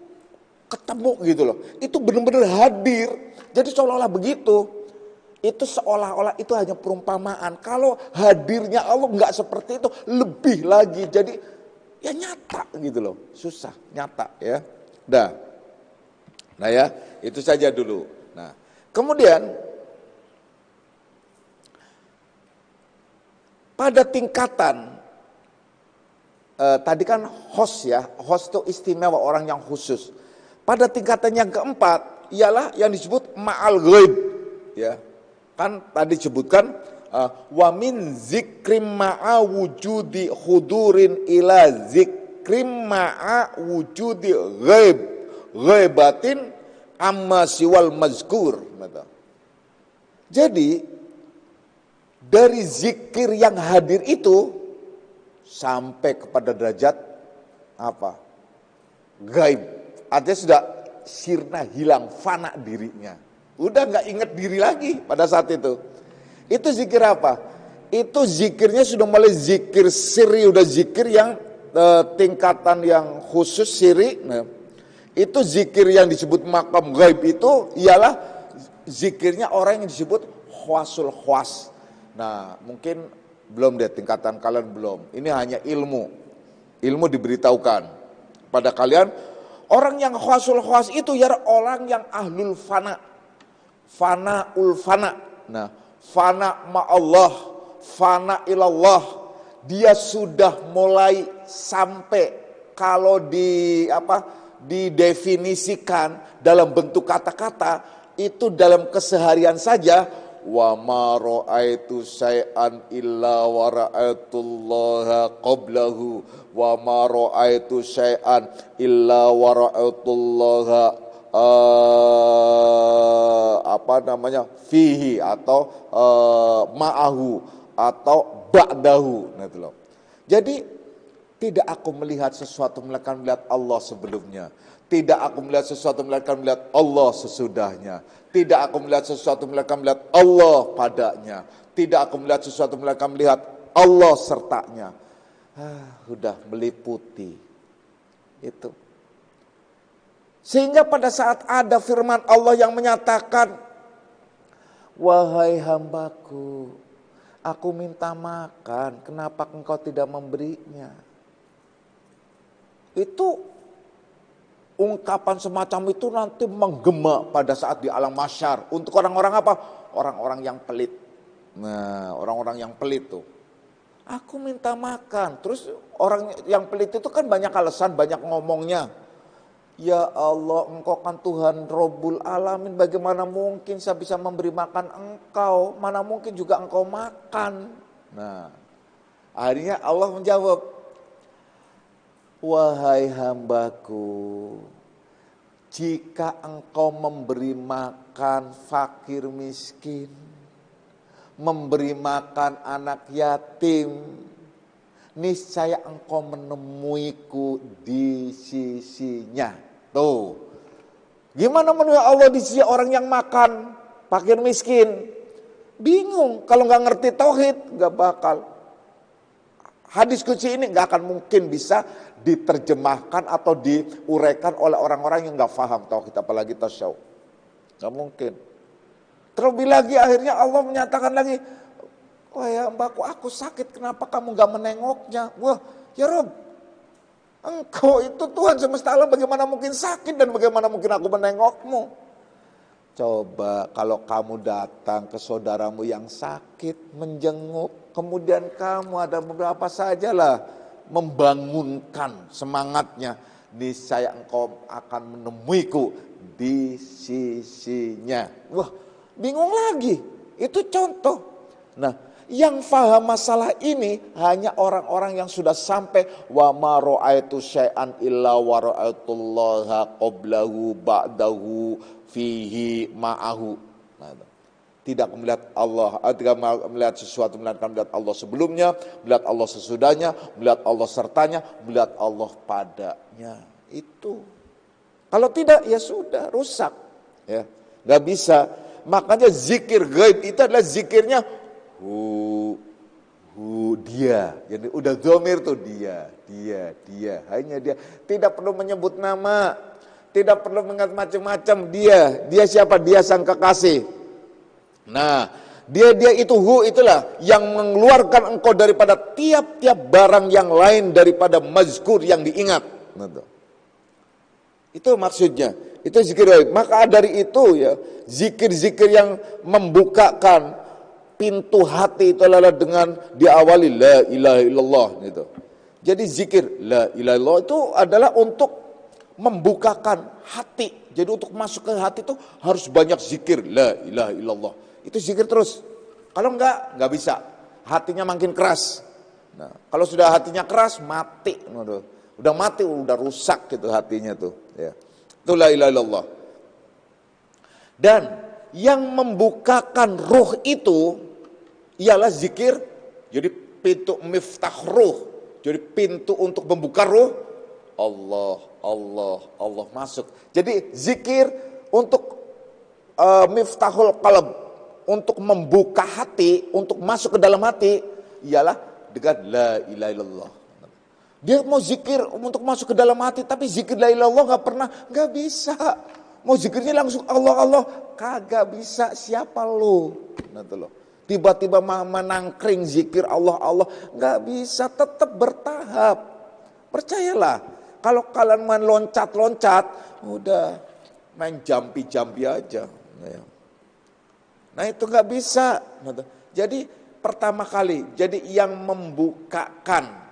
ketemu gitu loh. Itu benar-benar hadir. Jadi seolah-olah begitu. Itu seolah-olah itu hanya perumpamaan. Kalau hadirnya Allah enggak seperti itu, lebih lagi. Jadi ya nyata gitu loh. Susah, nyata ya. Nah ya, itu saja dulu. Nah, kemudian pada tingkatan tadi kan host ya. Host itu istimewa, orang yang khusus. Pada tingkatan yang keempat ialah yang disebut ma'al ghaib ya. Kan tadi disebutkan wa min zikrim ma'a wujudi hudurin ila zikrim ma'a wujudi ghaibatin amma siwal mazkur. Jadi dari zikir yang hadir itu sampai kepada derajat apa? Gaib. Artinya sudah sirna, hilang, fana dirinya. Udah gak ingat diri lagi pada saat itu. Itu zikir apa? Itu zikirnya sudah mulai zikir siri, udah zikir yang tingkatan yang khusus siri. Nah, itu zikir yang disebut maqam gaib itu ialah zikirnya orang yang disebut khwasul khwas. Nah mungkin belum deh, tingkatan kalian belum. Ini hanya ilmu diberitahukan pada kalian. Orang yang khwasul khwas itu ya orang yang ahlul fana. Fanaul fana. Nah, fana ma'allah, fana ilallah. Dia sudah mulai sampai kalau didefinisikan dalam bentuk kata-kata, itu dalam keseharian saja, wa ma ra'aitu syai'an illa wa ra'aitullaha qablahu wa ma ra'aitu syai'an illa wa ra'aitullaha fihi atau ma'ahu atau ba'dahu. Nah, itu loh. Jadi tidak aku melihat sesuatu melainkan melihat Allah sebelumnya. Tidak aku melihat sesuatu melainkan melihat Allah sesudahnya. Tidak aku melihat sesuatu melainkan melihat Allah padanya. Tidak aku melihat sesuatu melainkan melihat Allah sertanya. Sudah meliputi itu. Sehingga pada saat ada firman Allah yang menyatakan, wahai hambaku, aku minta makan, kenapa engkau tidak memberinya? Itu ungkapan semacam itu nanti menggema pada saat di alam mahsyar. Untuk orang-orang apa? Orang-orang yang pelit. Nah, orang-orang yang pelit tuh. Aku minta makan. Terus orang yang pelit itu kan banyak alasan, banyak ngomongnya. Ya Allah, engkau kan Tuhan Rabbul Alamin, bagaimana mungkin saya bisa memberi makan engkau? Mana mungkin juga engkau makan? Nah, akhirnya Allah menjawab, wahai hambaku, jika engkau memberi makan fakir miskin, memberi makan anak yatim, niscaya engkau menemuiku di sisinya. Tuh, gimana menurut Allah di sisi orang yang makan fakir miskin? Bingung, kalau nggak ngerti tauhid nggak bakal. Hadis qudsi ini nggak akan mungkin bisa diterjemahkan atau diuraikan oleh orang-orang yang nggak paham tauhid, apalagi tasyawuf. Nggak mungkin. Terlebih lagi akhirnya Allah menyatakan lagi, wah ya mbakku, aku sakit, kenapa kamu nggak menengoknya? Wah ya Rob, engkau itu Tuhan semesta alam, bagaimana mungkin sakit dan bagaimana mungkin aku menengokmu? Coba kalau kamu datang ke saudaramu yang sakit, menjenguk, kemudian kamu ada beberapa sajalah membangunkan semangatnya, niscaya engkau akan menemuiku di sisinya. Wah, bingung lagi. Itu contoh. Nah, yang faham masalah ini hanya orang-orang yang sudah sampai wa ma ra'aitu syai'an illa wa ra'aitullaha qablahu ba'dahu fihi ma'ahu. Nah, tidak melihat Allah, tidak melihat sesuatu melainkan melihat Allah sebelumnya, melihat Allah sesudahnya, melihat Allah sertanya, melihat Allah padanya. Itu. Kalau tidak ya sudah rusak. Ya, nggak bisa. Makanya zikir gaib itu adalah zikirnya dia. Jadi udah dhamir tuh dia, hanya dia. Tidak perlu menyebut nama, tidak perlu mengingat macam-macam. Dia siapa? Dia sang kekasih. Nah, dia itu itulah yang mengeluarkan engkau daripada tiap-tiap barang yang lain daripada mazkur yang diingat. Nah, itu maksudnya. Itu zikir gaib. Maka dari itu ya, zikir-zikir yang membukakan pintu hati itu adalah dengan diawali la ilaha illallah gitu. Jadi zikir la ilaha illallah itu adalah untuk membukakan hati. Jadi untuk masuk ke hati itu harus banyak zikir la ilaha illallah. Itu zikir terus. Kalau enggak bisa. Hatinya makin keras. Nah, kalau sudah hatinya keras mati. Udah mati, udah rusak gitu hatinya tuh, ya. Itu la ilaha illallah. Dan yang membukakan ruh itu ialah zikir. Jadi pintu miftah ruh. Jadi pintu untuk membuka ruh. Allah masuk. Jadi zikir untuk miftahul qalb, untuk membuka hati, untuk masuk ke dalam hati ialah dengan la ilaha illallah. Dia mau zikir untuk masuk ke dalam hati, tapi zikir la ilaha illallah nggak bisa. Mau zikirnya langsung Allah, kagak bisa. Siapa lu? Nanti lo. Tiba-tiba menangkring zikir Allah, nggak bisa. Tetap bertahap. Percayalah. Kalau kalian main loncat-loncat, udah main jampi-jampi aja. Nah itu nggak bisa. Jadi pertama kali, jadi yang membukakan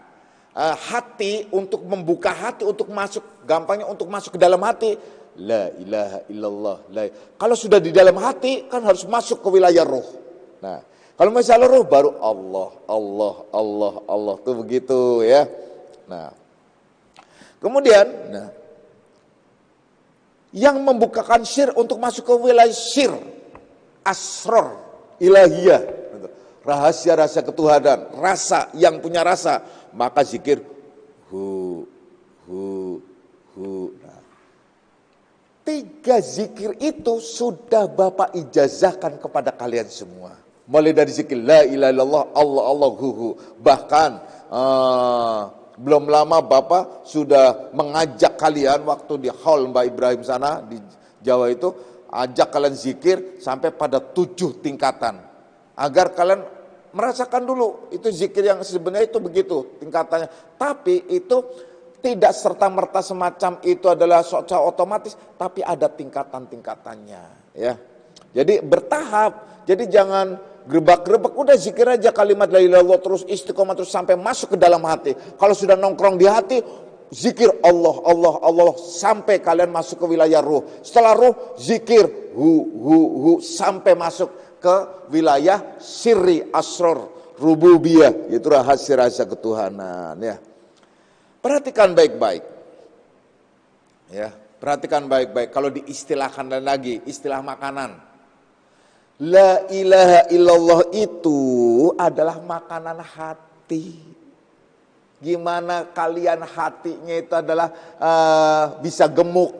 hati, untuk membuka hati, untuk masuk, gampangnya untuk masuk ke dalam hati, la ilaha illallah. Kalau sudah di dalam hati kan harus masuk ke wilayah roh. Nah, kalau misalnya roh baru Allah, Allah, Allah, Allah, tuh begitu ya. Nah, kemudian, yang membukakan syir untuk masuk ke wilayah syir, asror, ilahiyah, rahasia-rahasia ketuhanan, rasa, yang punya rasa, maka zikir hu. Nah, 3 zikir itu sudah Bapak ijazahkan kepada kalian semua. Mulai dari zikir la ilaha illallah, Allah, Allah, hu. Bahkan belum lama Bapak sudah mengajak kalian waktu di hall Mbak Ibrahim sana di Jawa itu, ajak kalian zikir sampai pada 7 tingkatan. Agar kalian merasakan dulu itu zikir yang sebenarnya itu begitu tingkatannya. Tapi itu tidak serta-merta semacam itu adalah secara otomatis, tapi ada tingkatan-tingkatannya ya. Jadi bertahap. Jadi jangan gerebek-gerebek, udah zikir aja kalimat la ilaha illallah terus istiqomah terus sampai masuk ke dalam hati. Kalau sudah nongkrong di hati, zikir Allah, Allah, Allah sampai kalian masuk ke wilayah ruh. Setelah ruh, zikir hu sampai masuk ke wilayah sirri asror rububiyah, yaitu rahasia-rahasia ketuhanan ya. Perhatikan baik-baik. Ya, perhatikan baik-baik. Kalau diistilahkan lagi, istilah makanan. La ilaha illallah itu adalah makanan hati. Gimana kalian hatinya itu adalah bisa gemuk.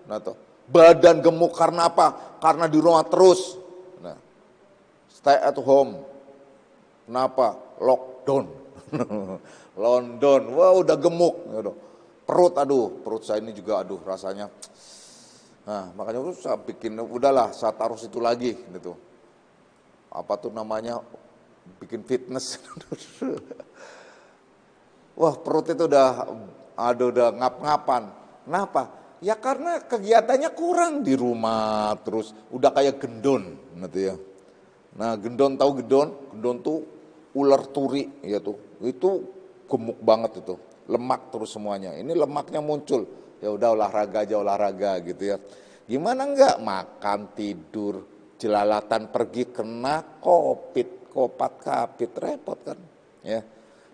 Nah, tuh. Badan gemuk karena apa? Karena di rumah terus. Nah, stay at home. Kenapa? Lockdown. London. Wah, udah gemuk. Perut, perut saya ini juga rasanya. Nah, makanya saya bikin, udahlah saya taruh situ lagi gitu. Apa tuh namanya, bikin fitness. Wah, perut itu udah ngap-ngapan. Kenapa? Ya karena kegiatannya kurang di rumah terus, udah kayak gendon gitu ya. Nah, gendon tahu gendon? Gendon tuh ular turi ya tuh. Itu gemuk banget itu, lemak terus semuanya. Ini lemaknya muncul. Ya udah olahraga aja olahraga gitu ya. Gimana enggak makan tidur jelalatan pergi kena kopat kapit repot kan ya.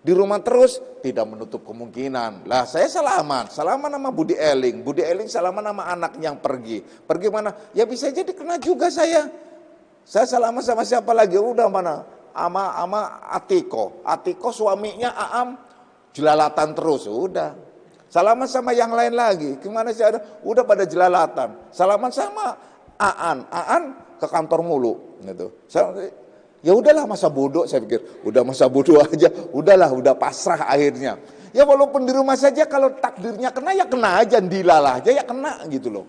Di rumah terus tidak menutup kemungkinan. Lah saya salaman sama Budi Eling salaman sama anak yang pergi mana ya bisa jadi kena juga saya salaman sama siapa lagi udah mana ama Atiko suaminya Aam jelalatan terus udah. Salaman sama yang lain lagi, gimana sih udah pada jelalatan. Salaman sama Aan ke kantor mulu gitu. Ya udahlah masa bodoh saya pikir. Udah masa bodoh aja, udahlah udah pasrah akhirnya. Ya walaupun di rumah saja kalau takdirnya kena ya kena aja, dilalah aja ya kena gitu loh.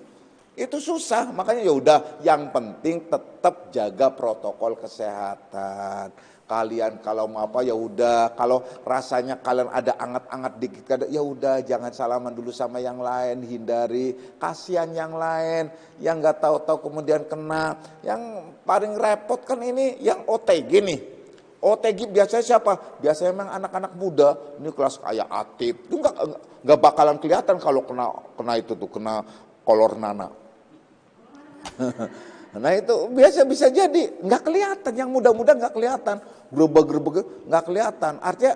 Itu susah, makanya ya udah yang penting tetap jaga protokol kesehatan. Kalian kalau mau apa ya udah, kalau rasanya kalian ada anget-anget dikit ya udah jangan salaman dulu sama yang lain, hindari, kasihan yang lain yang nggak tahu-tahu kemudian kena. Yang paling repot kan ini yang OTG nih. OTG biasanya siapa? Biasanya memang anak-anak muda, ini kelas kayak Atip. Itu nggak bakalan kelihatan kalau kena itu tuh, kena kolor nana. Nah itu biasa bisa jadi nggak kelihatan, yang muda-muda nggak kelihatan, gerobak nggak kelihatan. Artinya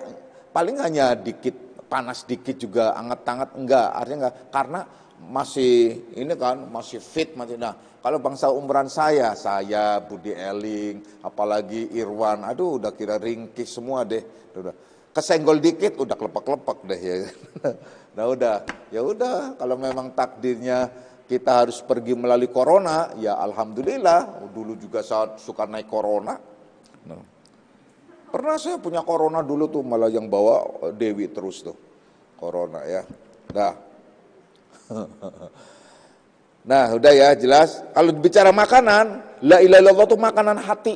paling hanya dikit, panas dikit juga anget-anget enggak. Artinya enggak, karena masih ini kan masih fit masih. Nah kalau bangsa umuran saya Budi Eling, apalagi Irwan, aduh udah kira ringkih semua deh. Udah kesenggol dikit udah kelepek-kelepek deh ya. Nah udah, ya udah kalau memang takdirnya kita harus pergi melalui corona, ya alhamdulillah. Dulu juga saya suka naik corona. Nah, pernah saya punya corona dulu tuh, malah yang bawa Dewi terus tuh corona ya. Nah udah ya jelas. Kalau bicara makanan, la ilaha illallah tuh makanan hati.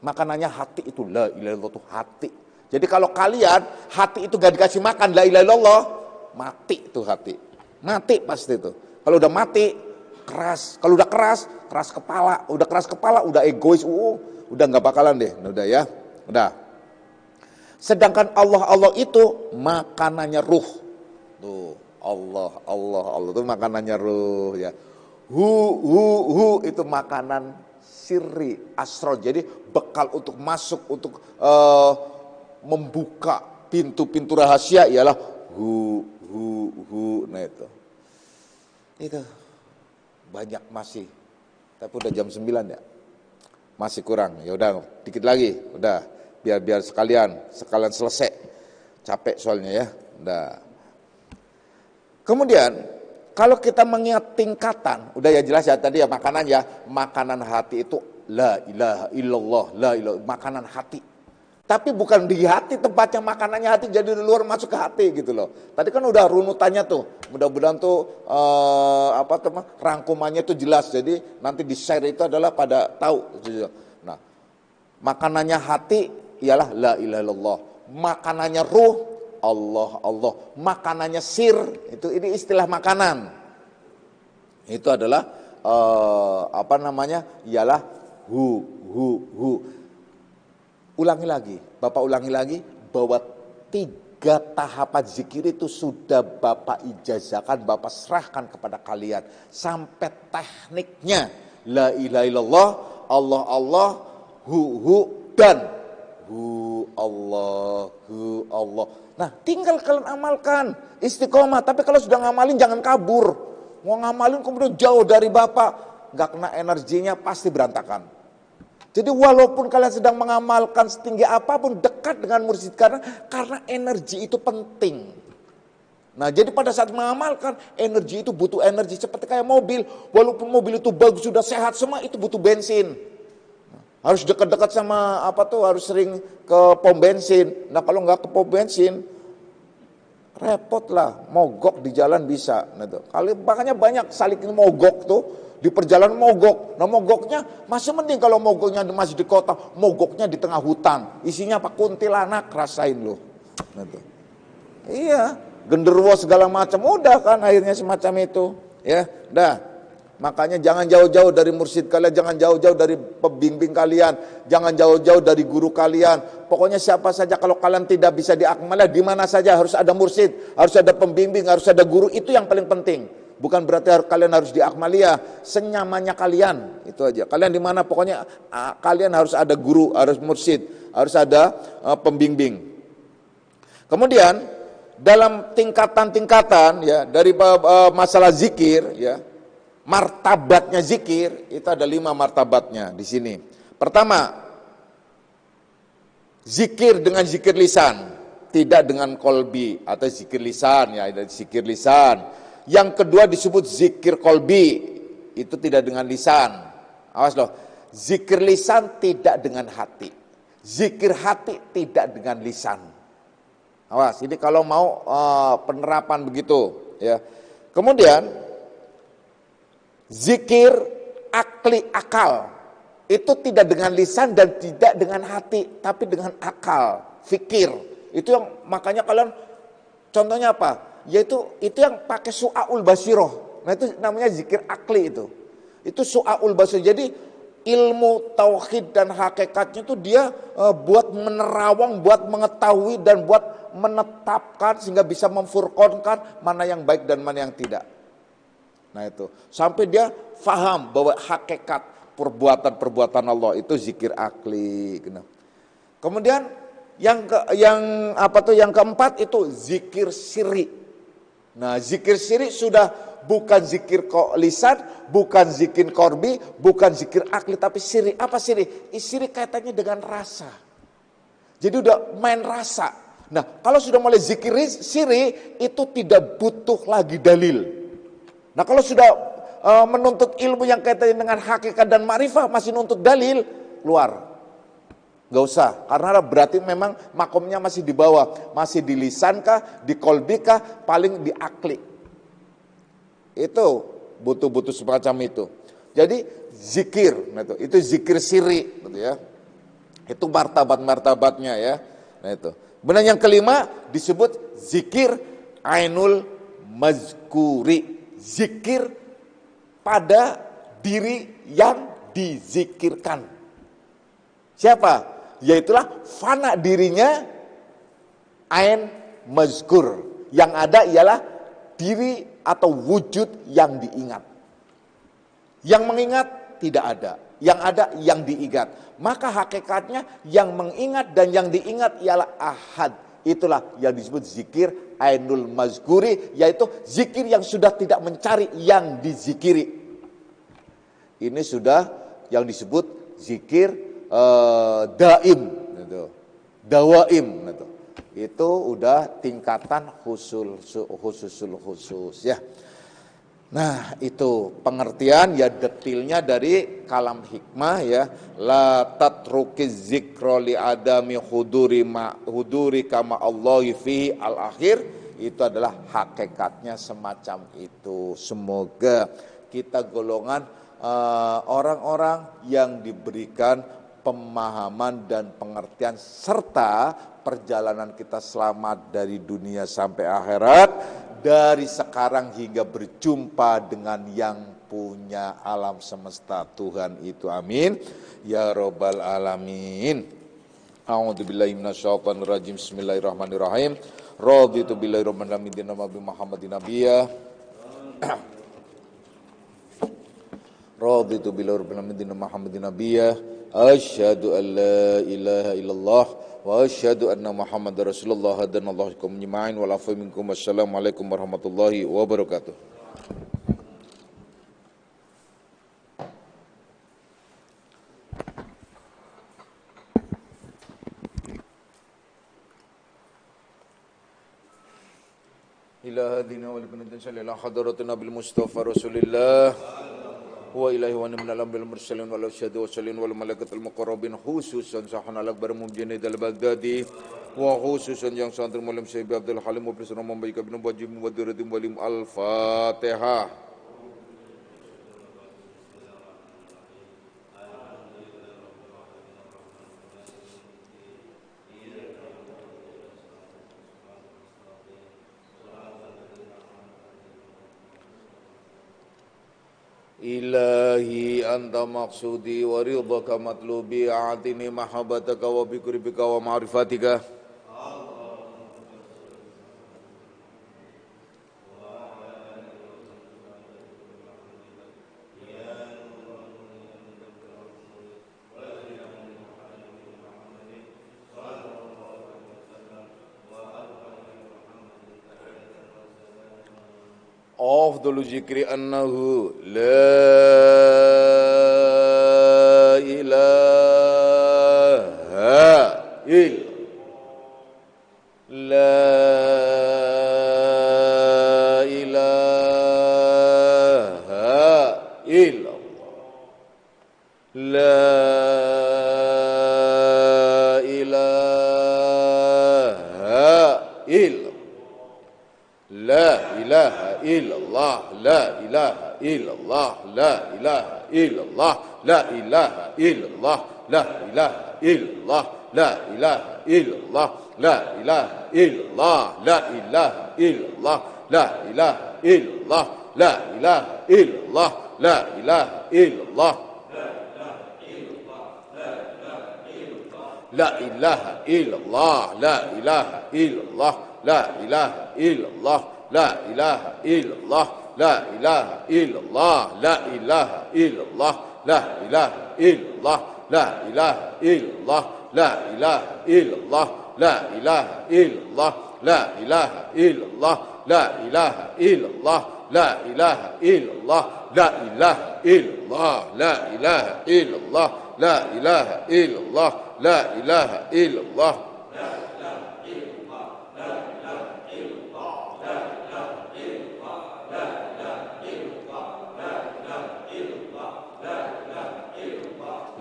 Makanannya hati itu, la ilaha illallah tuh hati. Jadi kalau kalian hati itu gak dikasih makan la ilaha illallah, mati tuh hati. Mati pasti itu. Kalau udah mati, keras. Kalau udah keras kepala. Udah keras kepala, udah egois, udah nggak bakalan deh. Udah ya, udah. Sedangkan Allah itu makanannya ruh. Tuh, Allah itu makanannya ruh ya. Hu itu makanan sirri, asrar. Jadi bekal untuk masuk, untuk membuka pintu-pintu rahasia ialah hu. Nah itu banyak masih. Tapi udah jam 9 ya. Masih kurang. Ya udah, dikit lagi. Udah, biar sekalian selesai. Capek soalnya ya. Udah. Kemudian kalau kita mengingat tingkatan, udah ya jelas ya tadi ya makanan ya. Makanan hati itu la ilaha illallah, la ilaha, makanan hati. Tapi bukan di hati tempatnya makanannya hati, jadi di luar masuk ke hati gitu loh. Tadi kan udah runutannya tuh. Mudah-mudahan tuh rangkumannya tuh jelas. Jadi nanti di share itu adalah pada tahu. Nah, makanannya hati ialah la ilaha illallah. Makanannya ruh Allah. Makanannya sir, ini istilah makanan. Itu adalah ialah hu. Bapak ulangi lagi bahwa 3 tahapan zikir itu sudah Bapak ijazahkan, Bapak serahkan kepada kalian sampai tekniknya la ilaha illallah, Allah, hu dan hu Allah. Nah, tinggal kalian amalkan istiqomah. Tapi kalau sudah ngamalin jangan kabur. Mau ngamalin kemudian jauh dari Bapak, nggak kena energinya, pasti berantakan. Jadi walaupun kalian sedang mengamalkan setinggi apapun, dekat dengan mursyid karena energi itu penting. Nah, jadi pada saat mengamalkan, energi itu butuh energi seperti kayak mobil. Walaupun mobil itu bagus, sudah sehat semua, itu butuh bensin. Harus dekat-dekat sama harus sering ke pom bensin. Nah, kalau nggak ke pom bensin, repot lah, mogok di jalan bisa. Nah, makanya banyak saling mogok tuh. Di perjalanan mogok. Nah, mogoknya masih mending kalau mogoknya masih di kota, mogoknya di tengah hutan. Isinya apa? Kuntilanak, rasain loh. Nah, iya, genderuwo segala macam, udah kan akhirnya semacam itu. Ya, dah. Makanya jangan jauh-jauh dari mursyid kalian, jangan jauh-jauh dari pembimbing kalian, jangan jauh-jauh dari guru kalian. Pokoknya siapa saja kalau kalian tidak bisa diakmalah, di mana saja harus ada mursyid, harus ada pembimbing, harus ada guru, itu yang paling penting. Bukan berarti kalian harus di Akmalia, senyamannya kalian, itu aja. Kalian di mana pokoknya kalian harus ada guru, harus mursyid, harus ada pembimbing. Kemudian dalam tingkatan-tingkatan ya dari masalah zikir ya, martabatnya zikir itu ada 5 martabatnya di sini. Pertama, zikir dengan zikir lisan, tidak dengan kolbi atau zikir lisan ya, ada zikir lisan. Yang kedua disebut zikir kolbi, itu tidak dengan lisan. Awas loh, zikir lisan tidak dengan hati, zikir hati tidak dengan lisan. Awas, ini kalau mau penerapan begitu ya. Kemudian zikir akal, itu tidak dengan lisan dan tidak dengan hati, tapi dengan akal, fikir. Itu yang makanya kalian contohnya apa? Yaitu itu yang pakai su'aul basiroh. Nah, itu namanya zikir akli itu. Itu su'aul basiroh. Jadi ilmu tauhid dan hakikatnya itu dia buat menerawang, buat mengetahui dan buat menetapkan sehingga bisa memfurqonkan mana yang baik dan mana yang tidak. Nah, itu sampai dia faham bahwa hakikat perbuatan Allah itu zikir akli. Kemudian yang keempat itu zikir siri. Nah, zikir siri sudah bukan zikir lisan, bukan zikir korbi, bukan zikir akli, tapi siri. Apa siri? Siri kaitannya dengan rasa. Jadi udah main rasa. Nah, kalau sudah mulai zikir siri, itu tidak butuh lagi dalil. Nah, kalau sudah menuntut ilmu yang kaitannya dengan hakikat dan ma'rifah, masih nuntut dalil, keluar. Gak usah, karena berarti memang makomnya masih di bawah, masih di lisan kah, di kolbi kah, paling di akli. Itu butuh semacam itu. Jadi zikir, nah itu zikir siri, gitu ya. Itu martabatnya ya. Nah itu. Benar yang kelima disebut zikir ainul mazkuri, zikir pada diri yang dizikirkan. Siapa? Yaitulah fana dirinya Ain mazkur. Yang ada ialah diri atau wujud yang diingat. Yang mengingat tidak ada. Yang ada yang diingat. Maka hakikatnya yang mengingat dan yang diingat ialah ahad. Itulah yang disebut zikir ainul mazkuri, yaitu zikir yang sudah tidak mencari yang dizikiri. Ini sudah yang disebut zikir daim, gitu. Dawaim, gitu. Itu udah tingkatan khusus ya. Nah, itu pengertian ya detailnya dari kalam hikmah ya. La tatrukiz zikra li adami huduri kama Allahi fi al-akhir. Itu adalah hakikatnya semacam itu. Semoga kita golongan orang-orang yang diberikan pemahaman dan pengertian serta perjalanan kita selamat dari dunia sampai akhirat, dari sekarang hingga berjumpa dengan yang punya alam semesta Tuhan itu. Amin ya rabbal alamin. A'udzubillahi minasyaitonir rajim. Bismillahirrahmanirrahim. Raditu billahi rabban alamin nabi Muhammadin nabiyya. Raditu billahi rabbil alamin Muhammadin nabiyya. Asyhadu an la ilaha illallah wa asyhadu anna Muhammadar Rasulullah hadanallahu ikum jima'in wal afu minkum. Wassalamualaikum warahmatullahi wabarakatuh. Ila hadina wa likunatan sallallahu hadratin nabil mustafa rasulillah wa ilahi wa minal ambil mursalin wa syahadu wa salin wal malaikatul muqarrabin, khususan sahana al-akbar mumjini dal Baghdadi wa khususan yang santri mulim Syekh Abdul Halim wa bersama membaik bin wajib muwadiratim walim al-Fatihah. Ilahi anta maqsudi wa ridhaka matlubi, a'tini mahabbataka wa biqribika wa ma'rifatika. Afdalu zikri annahu la ilaha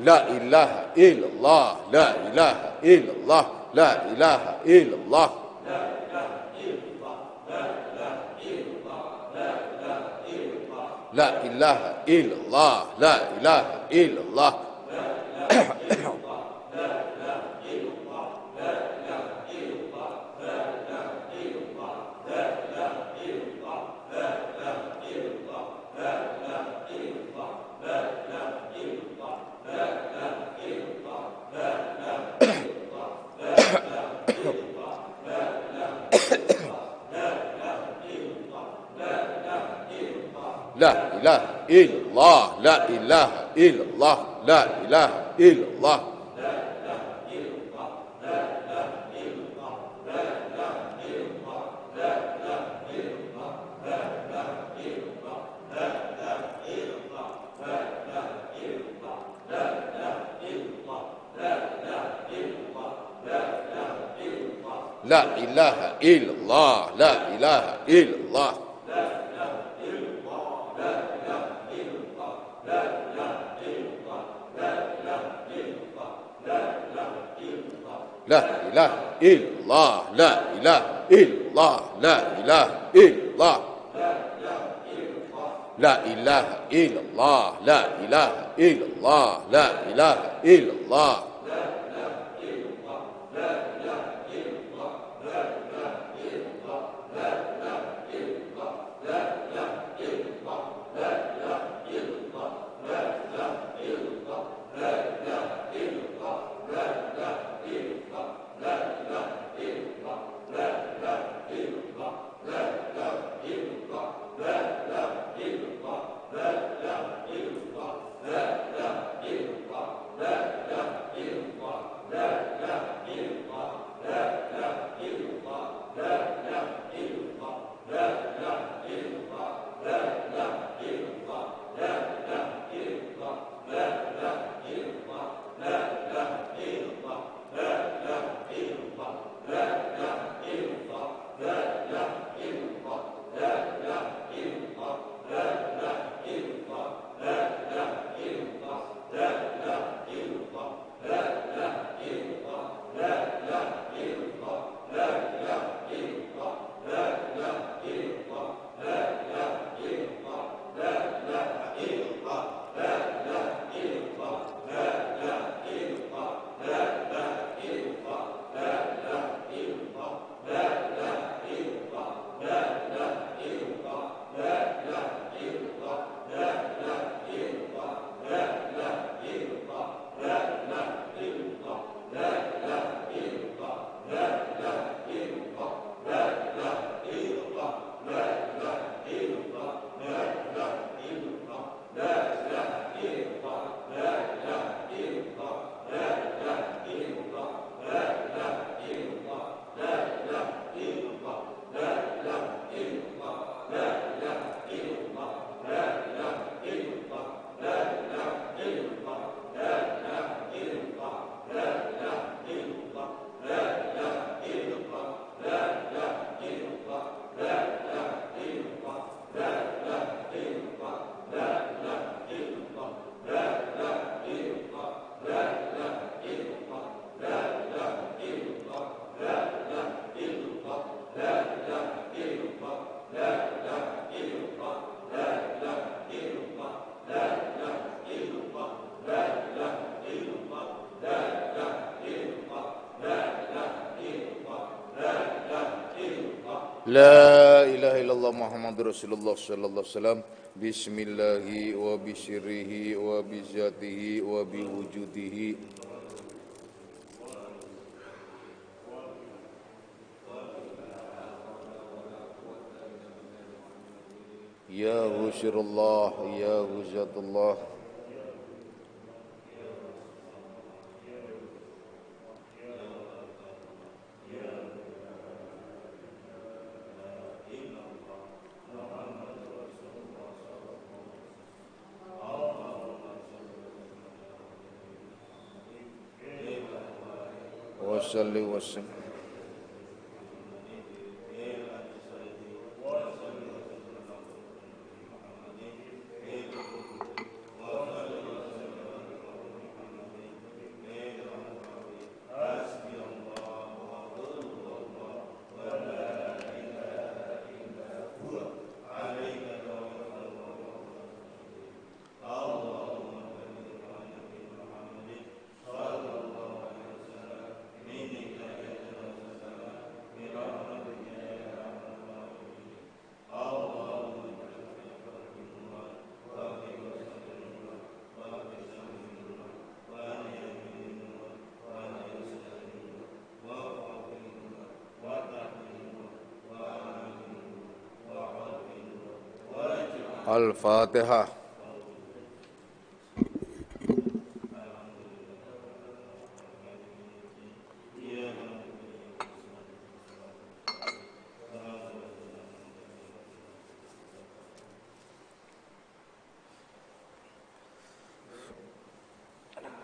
La ilaha illallah, la ilaha illallah, la ilaha illallah. La ilaha illallah, la ilaha illallah. illallah, la ilaha illallah, la ilaha illallah. La ilaha illallah, la ilaha illallah. La ilaha illallah, la ilaha illallah, la ilaha illallah. La ilaha illallah, la ilaha illallah, la ilaha illallah. La ilaha illallah Muhammadur Rasulullah sallallahu alaihi wasallam. Bismillahi wa bisyirrihi wa bizatihi wa biwujudihi. Ya Husyirullah, ya Huzatullah. Wassalli wassallim. Al-Fatihah.